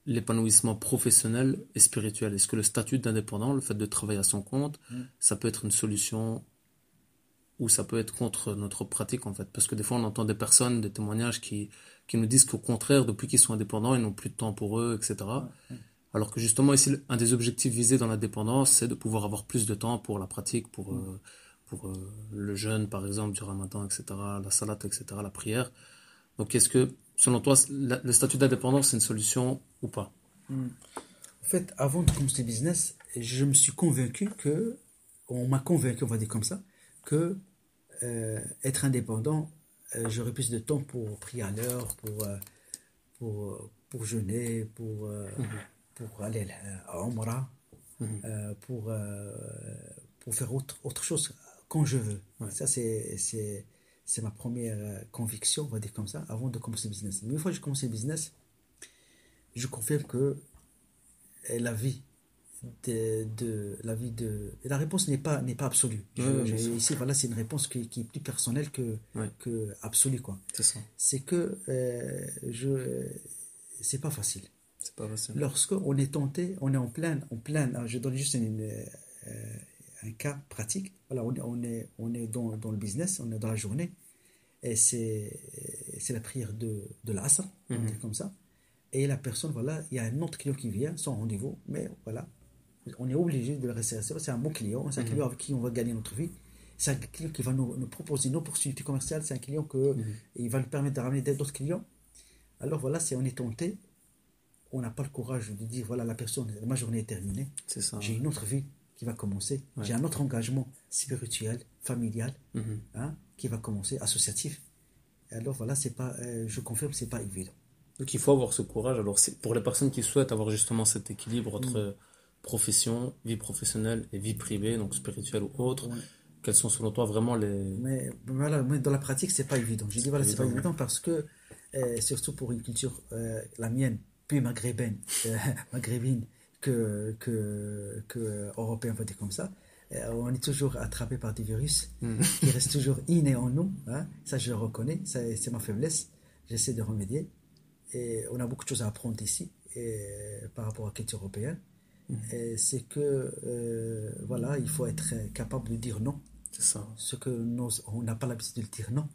Speaker 2: l'épanouissement professionnel et spirituel? Est-ce que le statut d'indépendant, le fait de travailler à son compte, ça peut être une solution ou ça peut être contre notre pratique en fait? Parce que des fois, on entend des personnes, des témoignages qui nous disent qu'au contraire, depuis qu'ils sont indépendants, ils n'ont plus de temps pour eux, etc. Alors que justement, ici, un des objectifs visés dans l'indépendance, c'est de pouvoir avoir plus de temps pour la pratique, pour le jeûne, par exemple, du ramadan, etc., la salat, etc., la prière. Donc, est-ce que, selon toi, le statut d'indépendance, c'est une solution ou pas?
Speaker 3: En fait, avant de commencer le business, je me suis convaincu on m'a convaincu, on va dire comme ça, que être indépendant, j'aurais plus de temps pour prier à l'heure, pour jeûner, pour aller à Omra, pour faire autre chose quand je veux.
Speaker 2: Ouais.
Speaker 3: Ça, c'est ma première conviction, on va dire comme ça, avant de commencer le business. Mais une fois que j'ai commencé le business, je confirme que la vie la réponse n'est pas absolue. Ici, voilà, c'est une réponse qui est plus personnelle que absolue, quoi.
Speaker 2: C'est ça.
Speaker 3: C'est que c'est pas facile.
Speaker 2: C'est pas facile.
Speaker 3: Lorsqu'on est tenté, on est en plein, je donne juste un cas pratique. Voilà, on est dans le business, on est dans la journée, et c'est la prière de l'Asr, on dit comme ça. Et la personne, voilà, il y a un autre client qui vient, sans rendez-vous, mais voilà, on est obligé de le rester. C'est un bon client, c'est un client avec qui on va gagner notre vie. C'est un client qui va nous proposer une opportunité commerciale, c'est un client il va nous permettre de ramener d'autres clients. Alors voilà, si on est tenté, on n'a pas le courage de dire, voilà, ma journée est terminée,
Speaker 2: C'est ça.
Speaker 3: j'ai une autre vie qui va commencer, j'ai un autre engagement spirituel, familial, qui va commencer, associatif. Alors voilà, je confirme, c'est pas évident.
Speaker 2: Donc il faut avoir ce courage. Alors pour les personnes qui souhaitent avoir justement cet équilibre entre profession, vie professionnelle et vie privée, donc spirituelle ou autre, quels sont selon toi vraiment les...
Speaker 3: Mais voilà, dans la pratique, c'est pas évident. J'ai dit voilà, c'est pas évident parce que surtout pour une culture, la mienne, plus maghrébine que européenne, on va dire comme ça, on est toujours attrapé par des virus qui restent toujours innés en nous. Ça, je le reconnais, c'est ma faiblesse. J'essaie de remédier. Et on a beaucoup de choses à apprendre ici par rapport à la culture européenne. C'est que voilà, il faut être capable de dire non.
Speaker 2: C'est ça.
Speaker 3: Ce que on n'a pas l'habitude de dire non.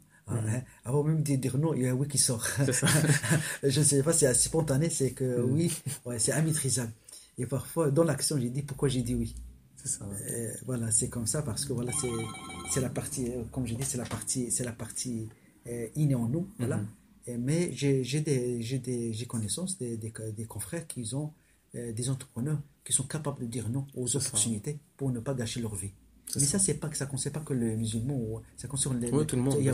Speaker 3: Avant même de dire non, il y a un oui qui sort.
Speaker 2: C'est ça.
Speaker 3: Je ne sais pas, c'est assez spontané, c'est que oui, c'est immaîtrisable. Et parfois, dans l'action, j'ai dit pourquoi j'ai dit oui.
Speaker 2: C'est ça.
Speaker 3: Voilà, c'est comme ça parce que voilà, c'est la partie, comme j'ai dit, c'est la partie innée en nous. Voilà. Mais j'ai connaissance des confrères qui ont des entrepreneurs qui sont capables de dire non aux opportunités pour ne pas gâcher leur vie. Mais ça, ça ne concerne pas que les musulmans, ça concerne
Speaker 2: tout le monde.
Speaker 3: Il y a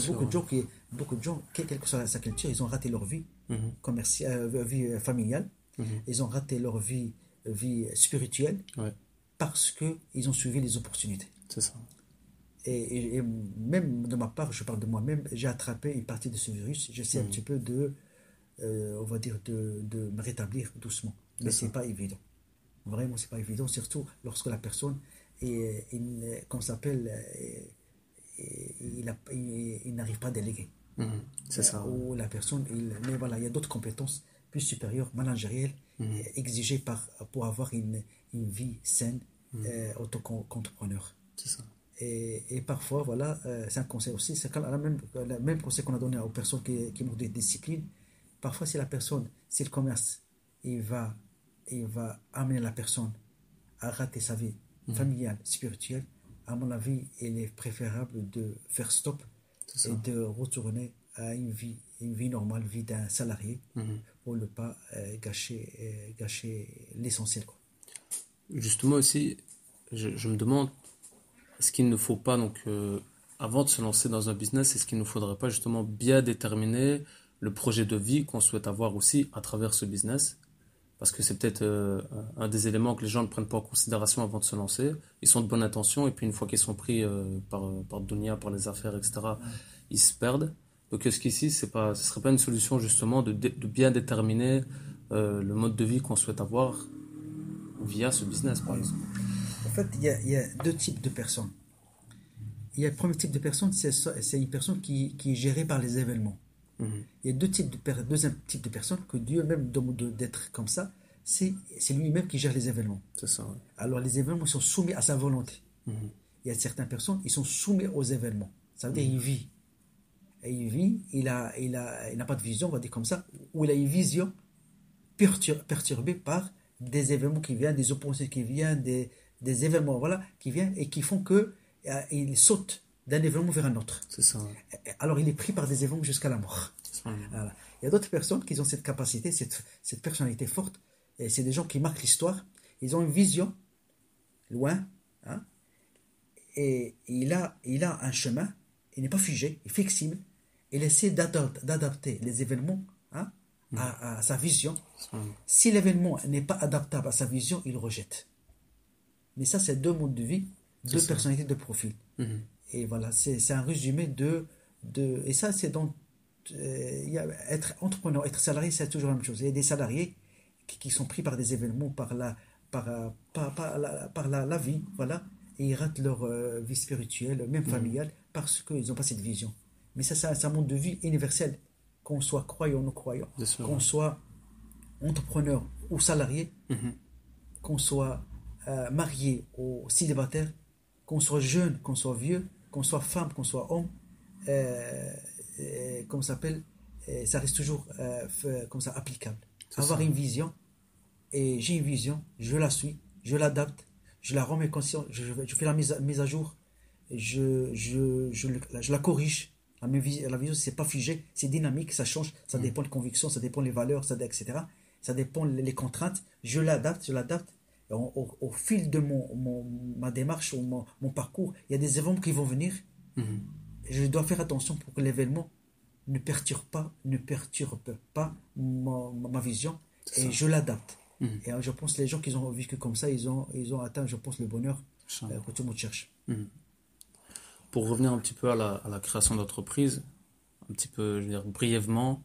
Speaker 3: beaucoup de gens, quelle que soit sa culture, ils ont raté leur vie commerciale, vie familiale, ils ont raté leur vie spirituelle parce qu'ils ont suivi les opportunités.
Speaker 2: C'est ça.
Speaker 3: Et même de ma part, je parle de moi-même, j'ai attrapé une partie de ce virus. J'essaie un petit peu on va dire, de me rétablir doucement. Mais c'est pas évident. Vraiment, c'est pas évident, surtout lorsque la personne comme ça s'appelle, il n'arrive pas à déléguer.
Speaker 2: C'est ça.
Speaker 3: Ou la personne, mais voilà, il y a d'autres compétences plus supérieures, managérielles, exigées pour avoir une vie saine, auto-entrepreneur.
Speaker 2: C'est ça.
Speaker 3: Et parfois, voilà, c'est un conseil aussi, c'est quand le même conseil qu'on a donné aux personnes qui manquent de discipline. Parfois, si le commerce, il va amener la personne à rater sa vie familiale, spirituelle, à mon avis, il est préférable de faire stop et de retourner à une vie normale, vie d'un salarié, pour ne pas gâcher l'essentiel, quoi.
Speaker 2: Justement aussi, je me demande, est-ce qu'il ne faut pas, donc, avant de se lancer dans un business, est-ce qu'il ne faudrait pas justement bien déterminer le projet de vie qu'on souhaite avoir aussi à travers ce business? Parce que c'est peut-être un des éléments que les gens ne prennent pas en considération avant de se lancer. Ils sont de bonne intention et puis une fois qu'ils sont pris par Dunia, par les affaires, etc., ils se perdent. Donc est-ce qu'ici, ce serait pas une solution justement de bien déterminer le mode de vie qu'on souhaite avoir via ce business, par exemple?
Speaker 3: En fait, il y a deux types de personnes. Il y a le premier type de personne, c'est une personne qui est gérée par les événements. Il y a deuxième type de personnes que Dieu même demande d'être comme ça, c'est lui-même qui gère les événements.
Speaker 2: C'est ça, ouais.
Speaker 3: Alors les événements sont soumis à sa volonté. Il y a certaines personnes, ils sont soumis aux événements. Ça veut dire qu'il vit. Et il vit, il n'a pas de vision, on va dire comme ça, ou il a une vision perturbée par des événements qui viennent, des oppositions qui viennent, des événements voilà, qui viennent et qui font qu'il saute d'un événement vers un autre.
Speaker 2: C'est ça, ouais.
Speaker 3: Alors il est pris par des événements jusqu'à la mort.
Speaker 2: C'est ça, ouais.
Speaker 3: Voilà. Il y a d'autres personnes qui ont cette capacité, cette personnalité forte, et c'est des gens qui marquent l'histoire. Ils ont une vision loin, hein, et il a un chemin, il n'est pas figé, il est flexible, il essaie d'adapter les événements, hein, à sa vision. Si l'événement n'est pas adaptable à sa vision, il le rejette. Mais ça, c'est deux modes de vie, deux personnalités, deux profils. Et voilà, c'est un résumé et ça, c'est donc, être entrepreneur, être salarié, c'est toujours la même chose. Il y a des salariés qui sont pris par des événements, par la vie, voilà, et ils ratent leur vie spirituelle, même familiale, parce qu'ils n'ont pas cette vision. Mais ça, c'est un monde de vie universel, qu'on soit croyant ou non croyant, qu'on soit entrepreneur ou salarié, qu'on soit marié ou célibataire, qu'on soit jeune, qu'on soit vieux, qu'on soit femme, qu'on soit homme, comment ça s'appelle, ça reste toujours comme ça applicable. Avoir une vision, et j'ai une vision, je la suis, je l'adapte, je la remets consciente, je fais la mise à jour, je la corrige. La vision, c'est pas figé, c'est dynamique, ça change, ça dépend des convictions, ça dépend des valeurs, etc. Ça dépend les contraintes, je l'adapte. Au fil de ma démarche ou mon parcours, il y a des événements qui vont venir. Je dois faire attention pour que l'événement ne perturbe pas ma vision, et je l'adapte. Et je pense que les gens qui ont vécu comme ça, ils ont atteint, je pense, le bonheur que tout le monde cherche.
Speaker 2: Pour revenir un petit peu à la création d'entreprise, un petit peu, je veux dire, brièvement,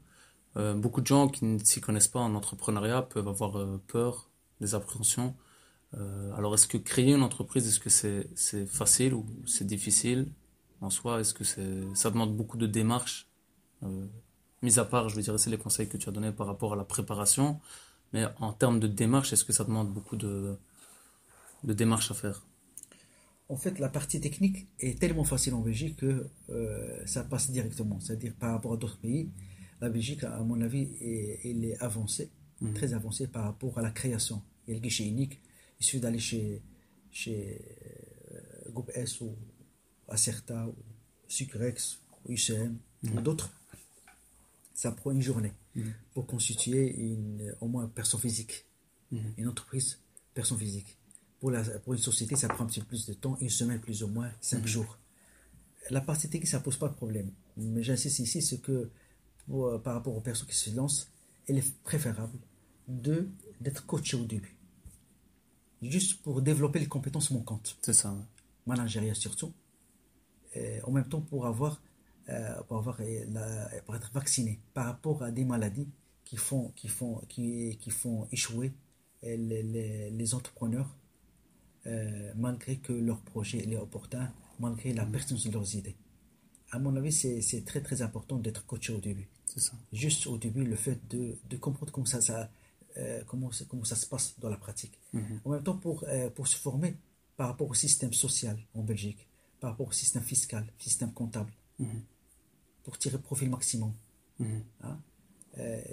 Speaker 2: beaucoup de gens qui ne s'y connaissent pas en entrepreneuriat peuvent avoir peur, des appréhensions. Alors, est-ce que créer une entreprise, est-ce que c'est facile ou c'est difficile en soi? Est-ce que ça demande beaucoup de démarches? Mis à part, je veux dire, c'est les conseils que tu as donnés par rapport à la préparation, mais en termes de démarches, est-ce que ça demande beaucoup de démarches à faire?
Speaker 3: En fait, la partie technique est tellement facile en Belgique que ça passe directement. C'est-à-dire, par rapport à d'autres pays, la Belgique, à mon avis, elle est avancée, très avancée par rapport à la création. Il y a le guichet unique. Il suffit d'aller chez Groupe S ou Acerta ou Sucrex ou UCM ou d'autres. Ça prend une journée pour constituer au moins une personne physique, une entreprise, personne physique. Pour une société, ça prend un petit peu plus de temps, une semaine plus ou moins, 5 jours. La partie technique, ça ne pose pas de problème. Mais j'insiste ici, c'est que par rapport aux personnes qui se lancent, il est préférable d'être coaché au début. Juste pour développer les compétences manquantes.
Speaker 2: C'est ça, ouais.
Speaker 3: Managériales surtout. En même temps, pour être vacciné par rapport à des maladies qui font échouer les entrepreneurs, malgré que leur projet est opportun, malgré la pertinence de leurs idées. À mon avis, c'est très très important d'être coaché au début.
Speaker 2: C'est ça.
Speaker 3: Juste au début, le fait de comprendre comment ça se passe dans la pratique. En même temps, pour se former par rapport au système social en Belgique, par rapport au système fiscal, système comptable, pour tirer profit maximum. Hein.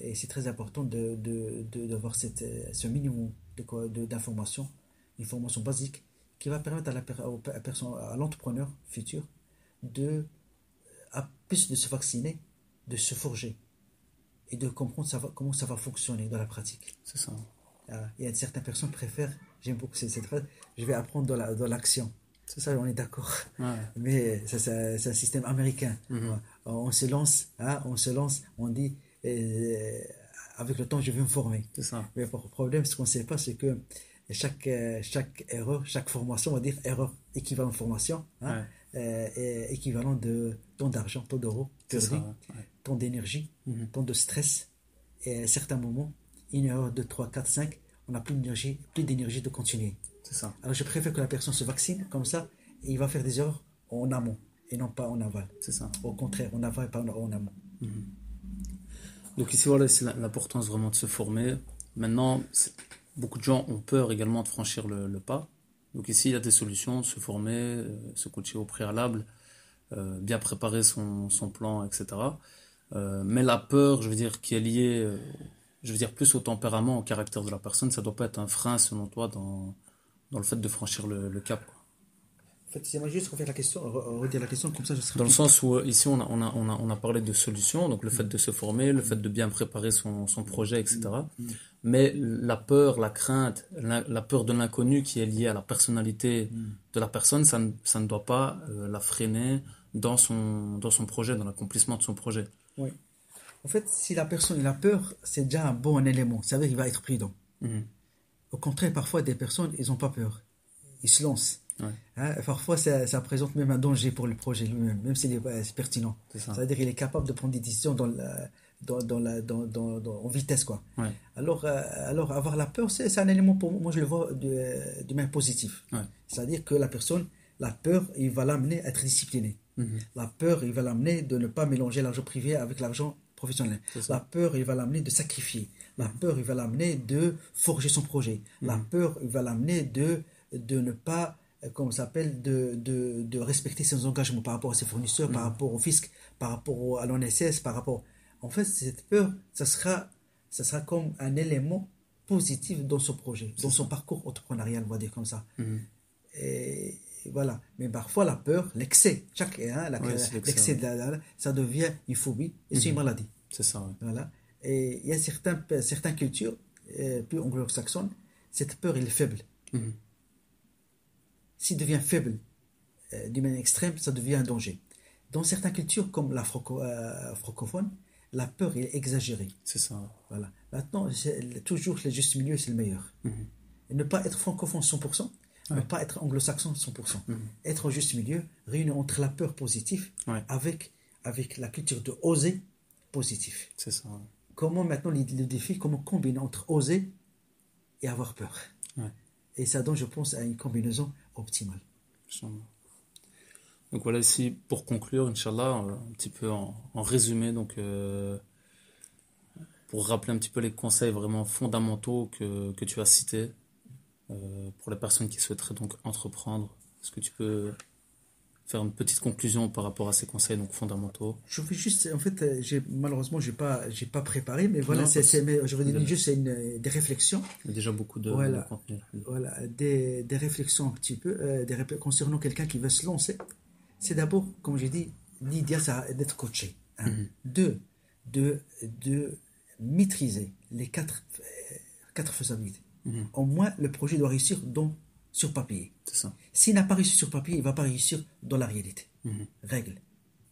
Speaker 3: Et c'est très important d'avoir ce minimum d'informations, une formation basique qui va permettre à l'entrepreneur futur de, plus de se vacciner, de se forger et de comprendre comment ça va fonctionner dans la pratique.
Speaker 2: C'est ça.
Speaker 3: Il y a certaines personnes qui préfèrent, j'aime beaucoup cette phrase, je vais apprendre dans l'action. C'est ça, on est d'accord.
Speaker 2: Ouais.
Speaker 3: Mais c'est un système américain. On se lance, on dit, avec le temps, je vais me former.
Speaker 2: C'est ça.
Speaker 3: Mais le problème, ce qu'on ne sait pas, c'est que chaque erreur, chaque formation, on va dire erreur équivalent formation, équivalent de temps d'argent, temps d'euros perdu, temps d'énergie, temps de stress. Et à certains moments, une erreur de 3, 4, 5, on n'a plus d'énergie de continuer.
Speaker 2: C'est ça.
Speaker 3: Alors je préfère que la personne se vaccine comme ça, et il va faire des erreurs en amont et non pas en aval.
Speaker 2: C'est ça.
Speaker 3: Au contraire, en aval et pas en amont.
Speaker 2: Donc ici, voilà, c'est l'importance vraiment de se former. Maintenant, beaucoup de gens ont peur également de franchir le pas. Donc ici, il y a des solutions, se former, se coacher au préalable, bien préparer son plan, etc. Mais la peur, je veux dire, qui est liée, je veux dire, plus au tempérament, au caractère de la personne, ça ne doit pas être un frein, selon toi, dans le fait de franchir le cap, quoi.
Speaker 3: En fait, j'aimerais juste redire la question, comme ça je serai
Speaker 2: Dans le sens où ici on a parlé de solutions, donc le fait de se former, le fait de bien préparer son projet, etc. Mais la peur, la crainte, la peur de l'inconnu qui est liée à la personnalité de la personne, ça ne doit pas la freiner dans son projet, dans l'accomplissement de son projet.
Speaker 3: Oui. En fait, si la personne a peur, c'est déjà un bon élément. Ça veut dire qu'il va être prudent. Au contraire, parfois, des personnes, ils n'ont pas peur. Ils se lancent.
Speaker 2: Ouais.
Speaker 3: Hein, parfois, ça présente même un danger pour le projet lui-même, même s'il est pertinent.
Speaker 2: Ça
Speaker 3: veut dire qu'il est capable de prendre des décisions en vitesse, quoi.
Speaker 2: Ouais.
Speaker 3: Alors, avoir la peur, c'est un élément pour moi, je le vois de manière positive.
Speaker 2: Ouais.
Speaker 3: C'est-à-dire que la peur, il va l'amener à être discipliné. La peur, il va l'amener de ne pas mélanger l'argent privé avec l'argent professionnel. La peur, il va l'amener de sacrifier. La peur, il va l'amener de forger son projet. La peur, il va l'amener de ne pas, comment ça s'appelle, de respecter ses engagements par rapport à ses fournisseurs, par rapport au fisc, par rapport à l'ONSS, par rapport... En fait, cette peur, ça sera comme un élément positif dans son projet, dans son parcours entrepreneurial, on va dire comme ça. Et voilà. Mais parfois, la peur, l'excès, l'excès, ça devient une phobie et c'est une maladie.
Speaker 2: C'est ça, ouais.
Speaker 3: Voilà. Et il y a certaines cultures, plus anglo-saxonnes, cette peur, elle est faible. S'il devient faible d'une manière extrême, ça devient un danger. Dans certaines cultures, comme la francophone, la peur est exagérée.
Speaker 2: C'est ça.
Speaker 3: Voilà. Maintenant, toujours le juste milieu, c'est le meilleur. Et ne pas être francophone 100%, ne pas être anglo-saxon 100%. Être au juste milieu, réunir entre la peur positive avec la culture de oser positif.
Speaker 2: C'est ça.
Speaker 3: Comment maintenant le défi, comment combiner entre oser et avoir peur. Et ça donne, je pense, à une combinaison optimale.
Speaker 2: Donc voilà, ici, pour conclure, Inch'Allah, un petit peu en résumé, donc pour rappeler un petit peu les conseils vraiment fondamentaux que tu as cités pour les personnes qui souhaiteraient donc entreprendre. Est-ce que tu peux faire une petite conclusion par rapport à ces conseils donc fondamentaux?
Speaker 3: Je vais juste, en fait, malheureusement, j'ai pas préparé, mais voilà, je vais dire juste des réflexions.
Speaker 2: Il y a déjà beaucoup de contenu.
Speaker 3: Voilà, des réflexions un petit peu concernant quelqu'un qui veut se lancer. C'est d'abord, comme j'ai dit, l'idéal, c'est d'être coaché. De maîtriser les quatre faisabilités. Au moins, le projet doit réussir sur papier.
Speaker 2: C'est ça.
Speaker 3: S'il n'a pas réussi sur papier, il ne va pas réussir dans la réalité. Règle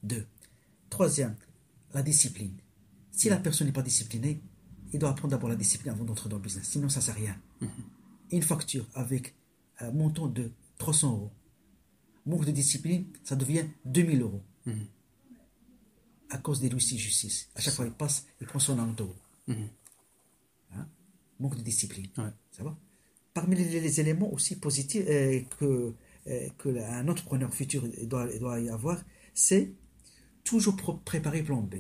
Speaker 3: 2. Troisième, la discipline. Si la personne n'est pas disciplinée, il doit apprendre d'abord la discipline avant d'entrer dans le business. Sinon, ça ne sert à rien. Une facture avec un montant de 300 euros. Manque de discipline, ça devient 2000 euros. À cause des huissiers de justice. À chaque fois qu'il passe, il prend son auto. Manque de discipline. Ça va? Parmi les éléments aussi positifs qu'un entrepreneur futur doit y avoir, c'est toujours préparer plan B.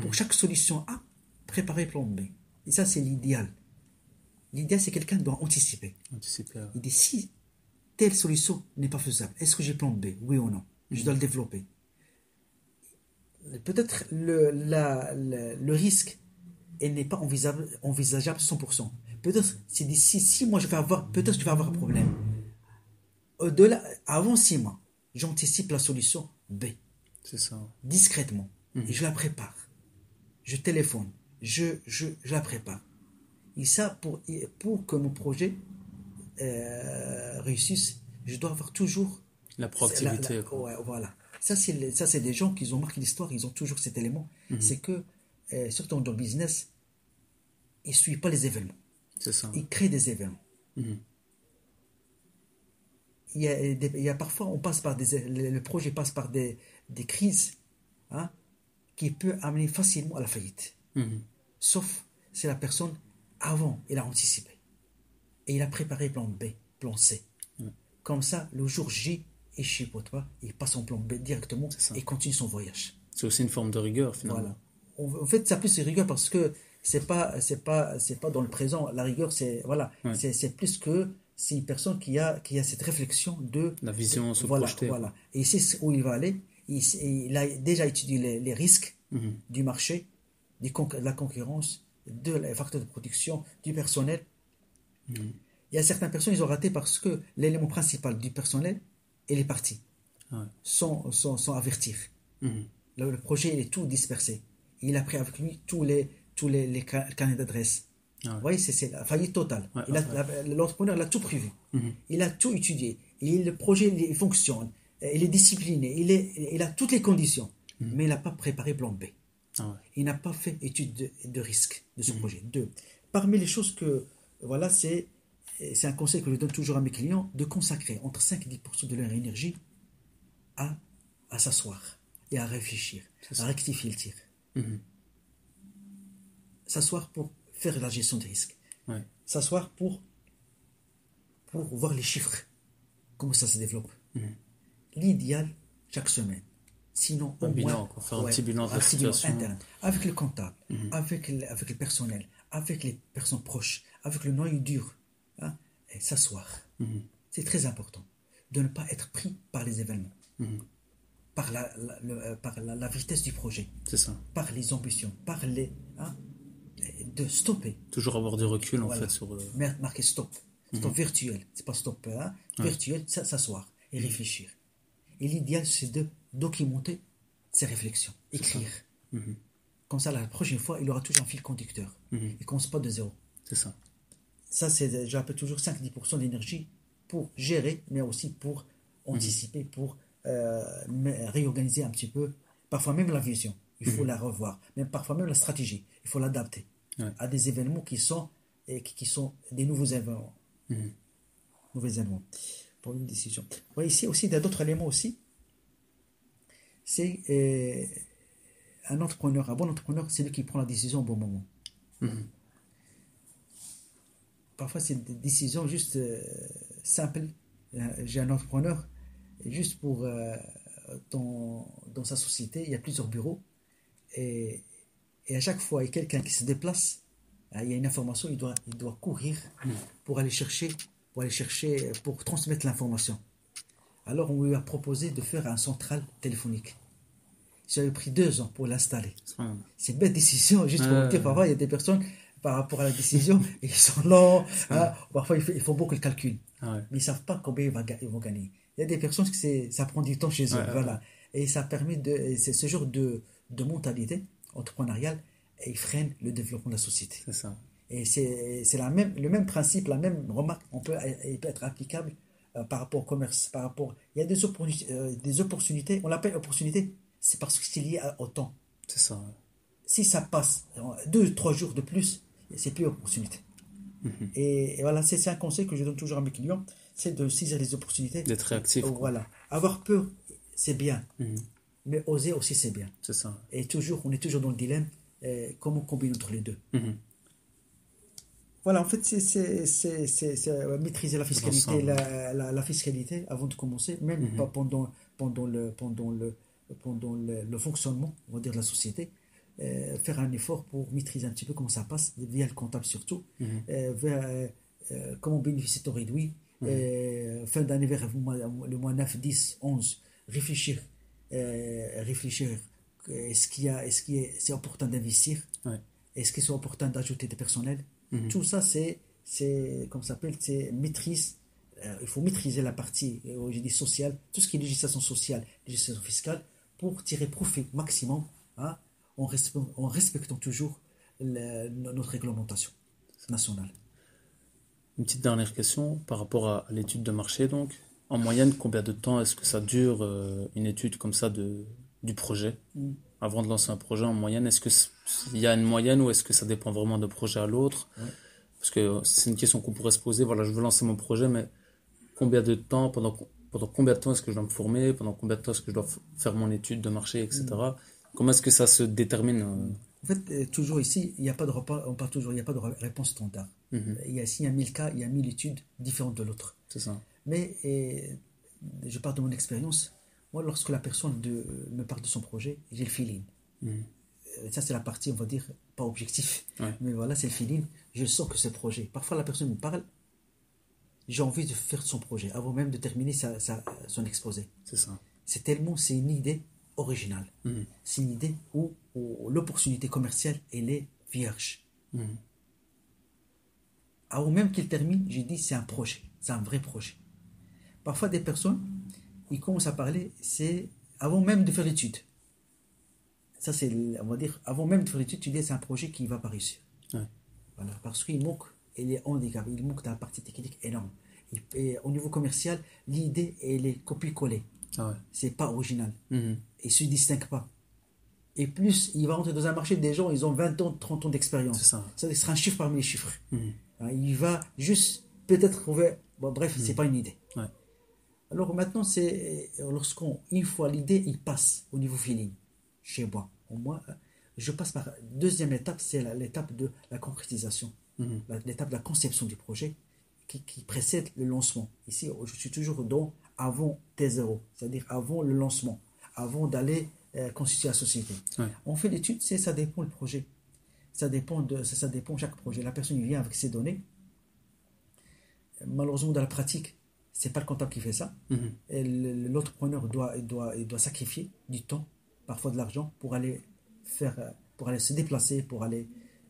Speaker 3: Pour chaque solution A, préparer plan B. Et ça, c'est l'idéal. L'idéal, c'est quelqu'un qui doit anticiper. Il dit, si telle solution n'est pas faisable, est-ce que j'ai plan B, oui ou non? Je dois le développer. Peut-être le risque n'est pas envisageable 100%. Peut-être, c'est d'ici 6 mois, peut-être je vais avoir un problème. Avant 6 mois, j'anticipe la solution B.
Speaker 2: C'est ça.
Speaker 3: Discrètement. Et je la prépare. Je téléphone. Je la prépare. Et ça, pour que mon projet réussisse, je dois avoir toujours
Speaker 2: la proactivité.
Speaker 3: Ouais, voilà. Ça, c'est des gens qui ont marqué l'histoire, ils ont toujours cet élément. C'est que, surtout dans le business, ils ne suivent pas les événements.
Speaker 2: C'est ça.
Speaker 3: Ils créent des événements. Il y a parfois, le projet passe par des crises, hein, qui peut amener facilement à la faillite. Sauf si la personne, avant, elle a anticipé. Et il a préparé plan B, plan C. Comme ça, le jour J, il ne chipote pas, il passe en plan B directement et continue son voyage.
Speaker 2: C'est aussi une forme de rigueur, finalement.
Speaker 3: Voilà. En fait, ça plus de rigueur parce que c'est pas dans le présent. La rigueur, c'est plus que c'est une personne qui a cette réflexion de
Speaker 2: la vision se
Speaker 3: projeter. Voilà. Et c'est où il va aller. Il a déjà étudié les risques du marché, de la concurrence, de les facteurs de production, du personnel. Il y a certaines personnes, ils ont raté parce que l'élément principal du personnel et les parties sans avertir. Le projet, il est tout dispersé. Il a pris avec lui tous les carnets d'adresse. Vous voyez, c'est la faillite totale. L'entrepreneur, il a tout prévu. Il a tout étudié. Le projet, il fonctionne. Il est discipliné. Il a toutes les conditions. Mais il n'a pas préparé plan B. Il n'a pas fait étude de risque de ce projet. Parmi les choses que, voilà, c'est un conseil que je donne toujours à mes clients, de consacrer entre 5 et 10% de leur énergie à s'asseoir et à réfléchir, à rectifier le tir. S'asseoir pour faire la gestion des risques. S'asseoir pour voir les chiffres, comment ça se développe. L'idéal, chaque semaine. Sinon,
Speaker 2: un bilan, faire un petit bilan de la situation.
Speaker 3: Interne, avec le comptable, avec le personnel, avec les personnes proches, avec le noyau dur. Hein, et s'asseoir. C'est très important de ne pas être pris par les événements, par la vitesse du projet,
Speaker 2: c'est ça,
Speaker 3: par les ambitions, par de stopper.
Speaker 2: Toujours avoir du recul, en fait, sur
Speaker 3: marquer stop. Stop virtuel, c'est pas stop, hein? Virtuel, s'asseoir et réfléchir. Et l'idéal, c'est de documenter ses réflexions, écrire. Comme ça, la prochaine fois, il aura toujours un fil conducteur. Il ne commence pas de zéro.
Speaker 2: C'est ça.
Speaker 3: Ça, j'appelle toujours 5-10% d'énergie pour gérer, mais aussi pour anticiper, pour réorganiser un petit peu. Parfois même la vision, il faut la revoir. Même parfois même la stratégie, il faut l'adapter à des événements qui sont des nouveaux événements. Nouveaux événements pour une décision. Ouais, ici aussi, il y a d'autres éléments aussi. C'est un bon entrepreneur, c'est lui qui prend la décision au bon moment. Parfois, c'est des décisions juste simples. J'ai un entrepreneur, juste pour dans sa société, il y a plusieurs bureaux. Et à chaque fois, il y a quelqu'un qui se déplace, il y a une information, il doit courir pour aller chercher, pour transmettre l'information. Alors, on lui a proposé de faire un central téléphonique. Ça a pris 2 ans pour l'installer. C'est une belle décision, juste pour dire, parfois, il y a des personnes, par rapport à la décision, ils sont lents, parfois ils font beaucoup de calculs, mais ils ne savent pas combien ils vont gagner. Il y a des personnes que ça prend du temps chez eux, voilà. Et ça permet c'est ce genre de mentalité entrepreneuriale, et ils freinent le développement de la société.
Speaker 2: C'est ça.
Speaker 3: Et c'est le même principe, la même remarque, il peut être applicable par rapport au commerce, il y a des opportunités, on l'appelle opportunité, c'est parce que c'est lié au temps.
Speaker 2: C'est ça.
Speaker 3: Si ça passe 2-3 jours de plus, c'est plus opportunité. Et voilà, c'est un conseil que je donne toujours à mes clients, c'est de saisir les opportunités.
Speaker 2: D'être réactif.
Speaker 3: Voilà. Avoir peur, c'est bien. Mais oser aussi, c'est bien.
Speaker 2: C'est ça.
Speaker 3: Et on est toujours dans le dilemme, comment combiner entre les deux. Voilà, en fait, maîtriser la
Speaker 2: Tout
Speaker 3: fiscalité,
Speaker 2: l'ensemble.
Speaker 3: la fiscalité avant de commencer, même pas
Speaker 2: Mhm.
Speaker 3: pendant le fonctionnement, on va dire, de la société. Faire un effort pour maîtriser un petit peu comment ça passe, via le comptable surtout,
Speaker 2: Mhm.
Speaker 3: comment bénéficier de ton réduit,
Speaker 2: Mhm.
Speaker 3: fin d'année vers le mois 9, 10, 11, réfléchir, réfléchir, est-ce qu'il est, c'est opportun d'investir,
Speaker 2: Ouais.
Speaker 3: est-ce qu'il est opportun d'ajouter des personnels.
Speaker 2: Mhm.
Speaker 3: Tout ça, comme ça s'appelle, c'est maîtrise. Il faut maîtriser la partie, j'ai dit sociale, tout ce qui est législation sociale, législation fiscale, pour tirer profit maximum, hein, en respectant toujours notre réglementation nationale.
Speaker 2: Une petite dernière question par rapport à l'étude de marché, donc. En moyenne, combien de temps est-ce que ça dure une étude comme ça du projet?
Speaker 3: Mm.
Speaker 2: Avant de lancer un projet en moyenne, il y a une moyenne ou est-ce que ça dépend vraiment d'un projet à l'autre?
Speaker 3: Ouais.
Speaker 2: Parce que c'est une question qu'on pourrait se poser. Voilà, je veux lancer mon projet, mais combien de temps, pendant combien de temps est-ce que je dois me former? Pendant combien de temps est-ce que je dois faire mon étude de marché,
Speaker 3: Mm.
Speaker 2: etc. Comment est-ce que ça se détermine?
Speaker 3: En fait, toujours ici, il n'y a pas de repas, on parle toujours, il n'y a pas de réponse standard.
Speaker 2: Mhm.
Speaker 3: S'il y a 1000 cas, il y a 1000 études différentes de l'autre.
Speaker 2: C'est ça.
Speaker 3: Mais je parle de mon expérience. Moi, lorsque la personne me parle de son projet, j'ai le feeling.
Speaker 2: Mhm.
Speaker 3: Ça, c'est la partie, on va dire, pas objectif.
Speaker 2: Ouais,
Speaker 3: Mais voilà, c'est le feeling. Je sens que ce projet. Parfois, la personne me parle, j'ai envie de faire son projet avant même de terminer son exposé.
Speaker 2: c'est ça.
Speaker 3: C'est une idée originale.
Speaker 2: Mhm.
Speaker 3: C'est une idée où l'opportunité commerciale, elle est vierge.
Speaker 2: Mhm.
Speaker 3: Avant même qu'il termine, j'ai dit c'est un projet, c'est un vrai projet. Parfois, des personnes, ils commencent à parler, c'est avant même de faire l'étude. Ça, c'est, on va dire, avant même de faire l'étude, tu dis c'est un projet qui ne va pas réussir.
Speaker 2: Ouais.
Speaker 3: Voilà, parce qu'il manque, il est handicap, il manque d'un partie technique énorme. Et au niveau commercial, l'idée, elle est copie-collée.
Speaker 2: Ah ouais.
Speaker 3: C'est pas original.
Speaker 2: Mhm.
Speaker 3: Il ne se distingue pas. Et plus, il va rentrer dans un marché des gens, ils ont 20 ans, 30 ans
Speaker 2: C'est
Speaker 3: d'expérience.
Speaker 2: ça.
Speaker 3: Ça sera un chiffre parmi les chiffres.
Speaker 2: Mhm.
Speaker 3: Il va juste peut-être trouver. Bon, bref, c'est
Speaker 2: Mhm.
Speaker 3: pas une idée.
Speaker 2: Ouais.
Speaker 3: Alors maintenant, une fois l'idée, il passe au niveau feeling. Chez moi, au moins, je passe par deuxième étape, c'est l'étape de la concrétisation,
Speaker 2: Mhm.
Speaker 3: l'étape de la conception du projet qui précède le lancement. Ici, je suis toujours dans avant T0, c'est-à-dire avant le lancement, avant d'aller constituer la société.
Speaker 2: Ouais.
Speaker 3: On fait l'étude, ça dépend le projet. Ça dépend chaque projet. La personne vient avec ses données. Malheureusement, dans la pratique, c'est pas le comptable qui fait ça.
Speaker 2: Mhm.
Speaker 3: L'entrepreneur doit sacrifier du temps, parfois de l'argent, pour aller se déplacer, pour aller.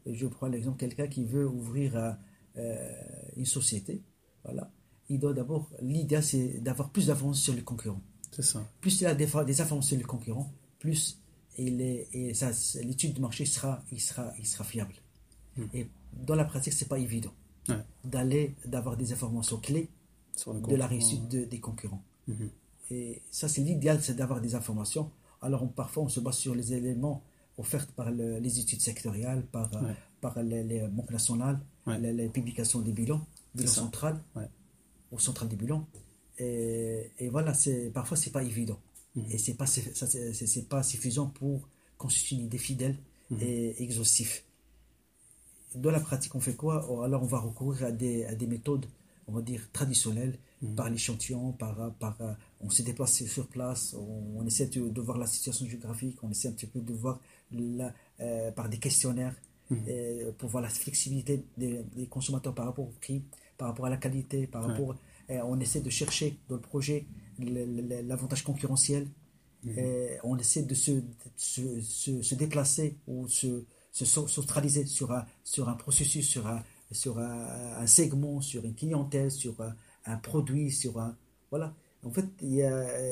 Speaker 3: Je prends l'exemple de quelqu'un qui veut ouvrir une société. Voilà. Il doit d'abord. L'idéal, c'est d'avoir plus d'informations sur les concurrents.
Speaker 2: C'est ça.
Speaker 3: Plus il a des informations sur les concurrents, plus l'étude de marché il sera fiable.
Speaker 2: Mhm.
Speaker 3: Et dans la pratique, c'est pas évident
Speaker 2: Ouais.
Speaker 3: d'avoir des informations clés
Speaker 2: Sur le
Speaker 3: de la
Speaker 2: concurrent.
Speaker 3: réussite des concurrents.
Speaker 2: Mhm.
Speaker 3: Et ça, c'est l'idéal, c'est d'avoir des informations. Alors, parfois, on se base sur les éléments offerts par les études sectorielles,
Speaker 2: Ouais.
Speaker 3: par les banques nationales,
Speaker 2: Ouais.
Speaker 3: les publications des bilans,
Speaker 2: C'est
Speaker 3: bilan
Speaker 2: ça.
Speaker 3: central,
Speaker 2: Ouais.
Speaker 3: au central des bilans. Et voilà, parfois, c'est pas évident.
Speaker 2: Mhm.
Speaker 3: Et c'est pas suffisant pour constituer une idée fidèle
Speaker 2: Mhm.
Speaker 3: et exhaustive. Dans la pratique, on fait quoi? Alors, on va recourir à des méthodes, on va dire, traditionnelles,
Speaker 2: Mhm.
Speaker 3: par l'échantillon, on se déplace sur place, on essaie de voir la situation géographique, on essaie un petit peu de voir par des questionnaires,
Speaker 2: Mhm.
Speaker 3: pour voir la flexibilité des consommateurs par rapport au prix, par rapport à la qualité,
Speaker 2: Ouais.
Speaker 3: on essaie de chercher dans le projet l'avantage concurrentiel.
Speaker 2: Mhm.
Speaker 3: On essaie de se déplacer ou se centraliser sur un processus, sur un segment, sur une clientèle, sur un produit, sur un. Voilà. En fait,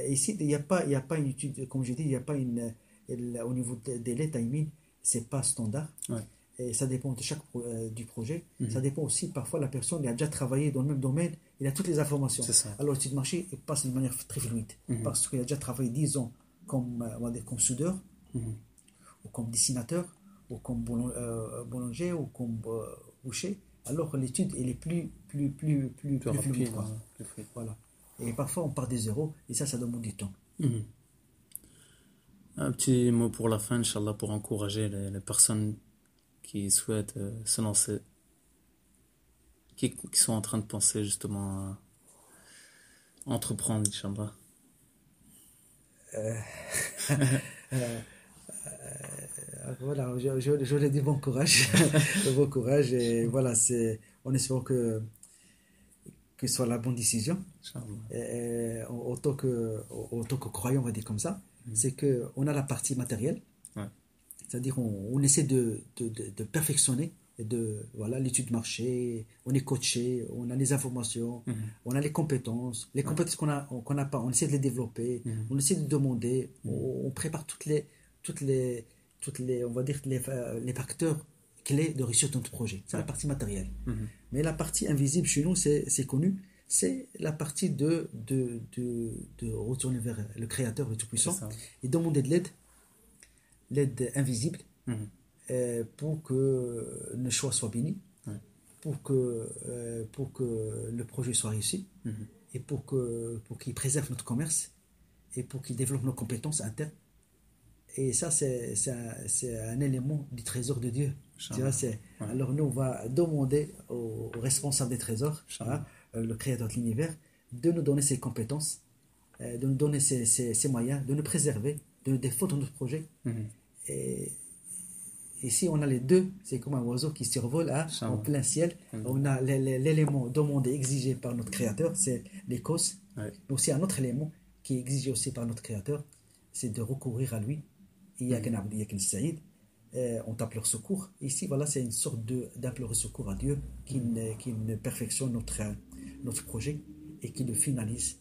Speaker 3: ici, il y a pas une étude, comme je dis, il n'y a pas au niveau des délais, timing, c'est pas standard.
Speaker 2: Ouais.
Speaker 3: Et ça dépend de du projet. Ça
Speaker 2: Mhm.
Speaker 3: dépend aussi, parfois, la personne a déjà travaillé dans le même domaine, il a toutes les informations.
Speaker 2: C'est ça.
Speaker 3: Alors, l'étude de marché il passe de manière très fluide
Speaker 2: Mhm.
Speaker 3: parce qu'il a déjà travaillé 10 ans on va dire, comme soudeur,
Speaker 2: Mhm.
Speaker 3: ou comme dessinateur, ou comme boulanger, ou comme boucher. Alors, l'étude, elle est
Speaker 2: Plus
Speaker 3: plus fluide,
Speaker 2: rapide,
Speaker 3: quoi.
Speaker 2: hein, plus fluide.
Speaker 3: Voilà. Et parfois, on part des zéros, et ça demande du temps.
Speaker 2: Mhm. Un petit mot pour la fin, Inch'Allah, pour encourager les personnes qui souhaitent se lancer. qui sont en train de penser justement à entreprendre, Inch'Allah.
Speaker 3: Voilà, je leur dis bon courage, bon courage et voilà, on espère que ce soit la bonne décision.
Speaker 2: Inch'Allah.
Speaker 3: Autant que croyant, on va dire comme ça, c'est que on a la partie matérielle,
Speaker 2: Ouais.
Speaker 3: c'est-à-dire on essaie de perfectionner et voilà l'étude marché, on est coaché, on a les informations, on a les compétences qu'on n'a pas, on essaie de les développer, on essaie de demander, on prépare toutes les on va dire les facteurs clés de réussite de notre projet. C'est la partie matérielle. Mais la partie invisible chez nous, c'est connu, c'est la partie de retourner vers le Créateur, le
Speaker 2: C'est
Speaker 3: Tout-Puissant,
Speaker 2: ça.
Speaker 3: et demander de l'aide invisible, pour que le choix soit béni,
Speaker 2: Ouais.
Speaker 3: pour que le projet soit réussi, et pour qu'il préserve notre commerce, et pour qu'il développe nos compétences internes. Et ça, c'est un élément du trésor de Dieu. Tu vois, alors nous, on va demander au responsable des trésors, hein, le créateur de l'univers, de nous donner ses compétences, de nous donner ses moyens, de nous préserver, de nous défendre notre projet. Et, et si on a les deux, c'est comme un oiseau qui survole en plein ciel. On a l'élément demandé, exigé par notre créateur, c'est les causes.
Speaker 2: Ouais.
Speaker 3: Mais aussi un autre élément qui est exigé aussi par notre créateur, c'est de recourir à lui. On t'implore secours. Ici, voilà, c'est une sorte d'implorer secours à Dieu qui ne perfectionne notre projet et qui le finalise.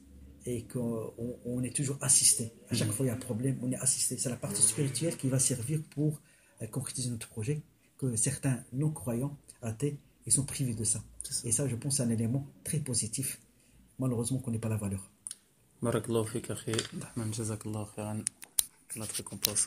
Speaker 3: Et qu'on est toujours assisté. À chaque fois il y a un problème, on est assisté. C'est la partie spirituelle qui va servir pour concrétiser notre projet, que certains non-croyants, athées, ils sont privés de ça. Et ça, je pense, c'est un élément très positif. Malheureusement, qu'on n'ait pas la valeur.
Speaker 2: Barakallahu fik, akhi. Rahman, jazakallahu khairan. Notre récompense.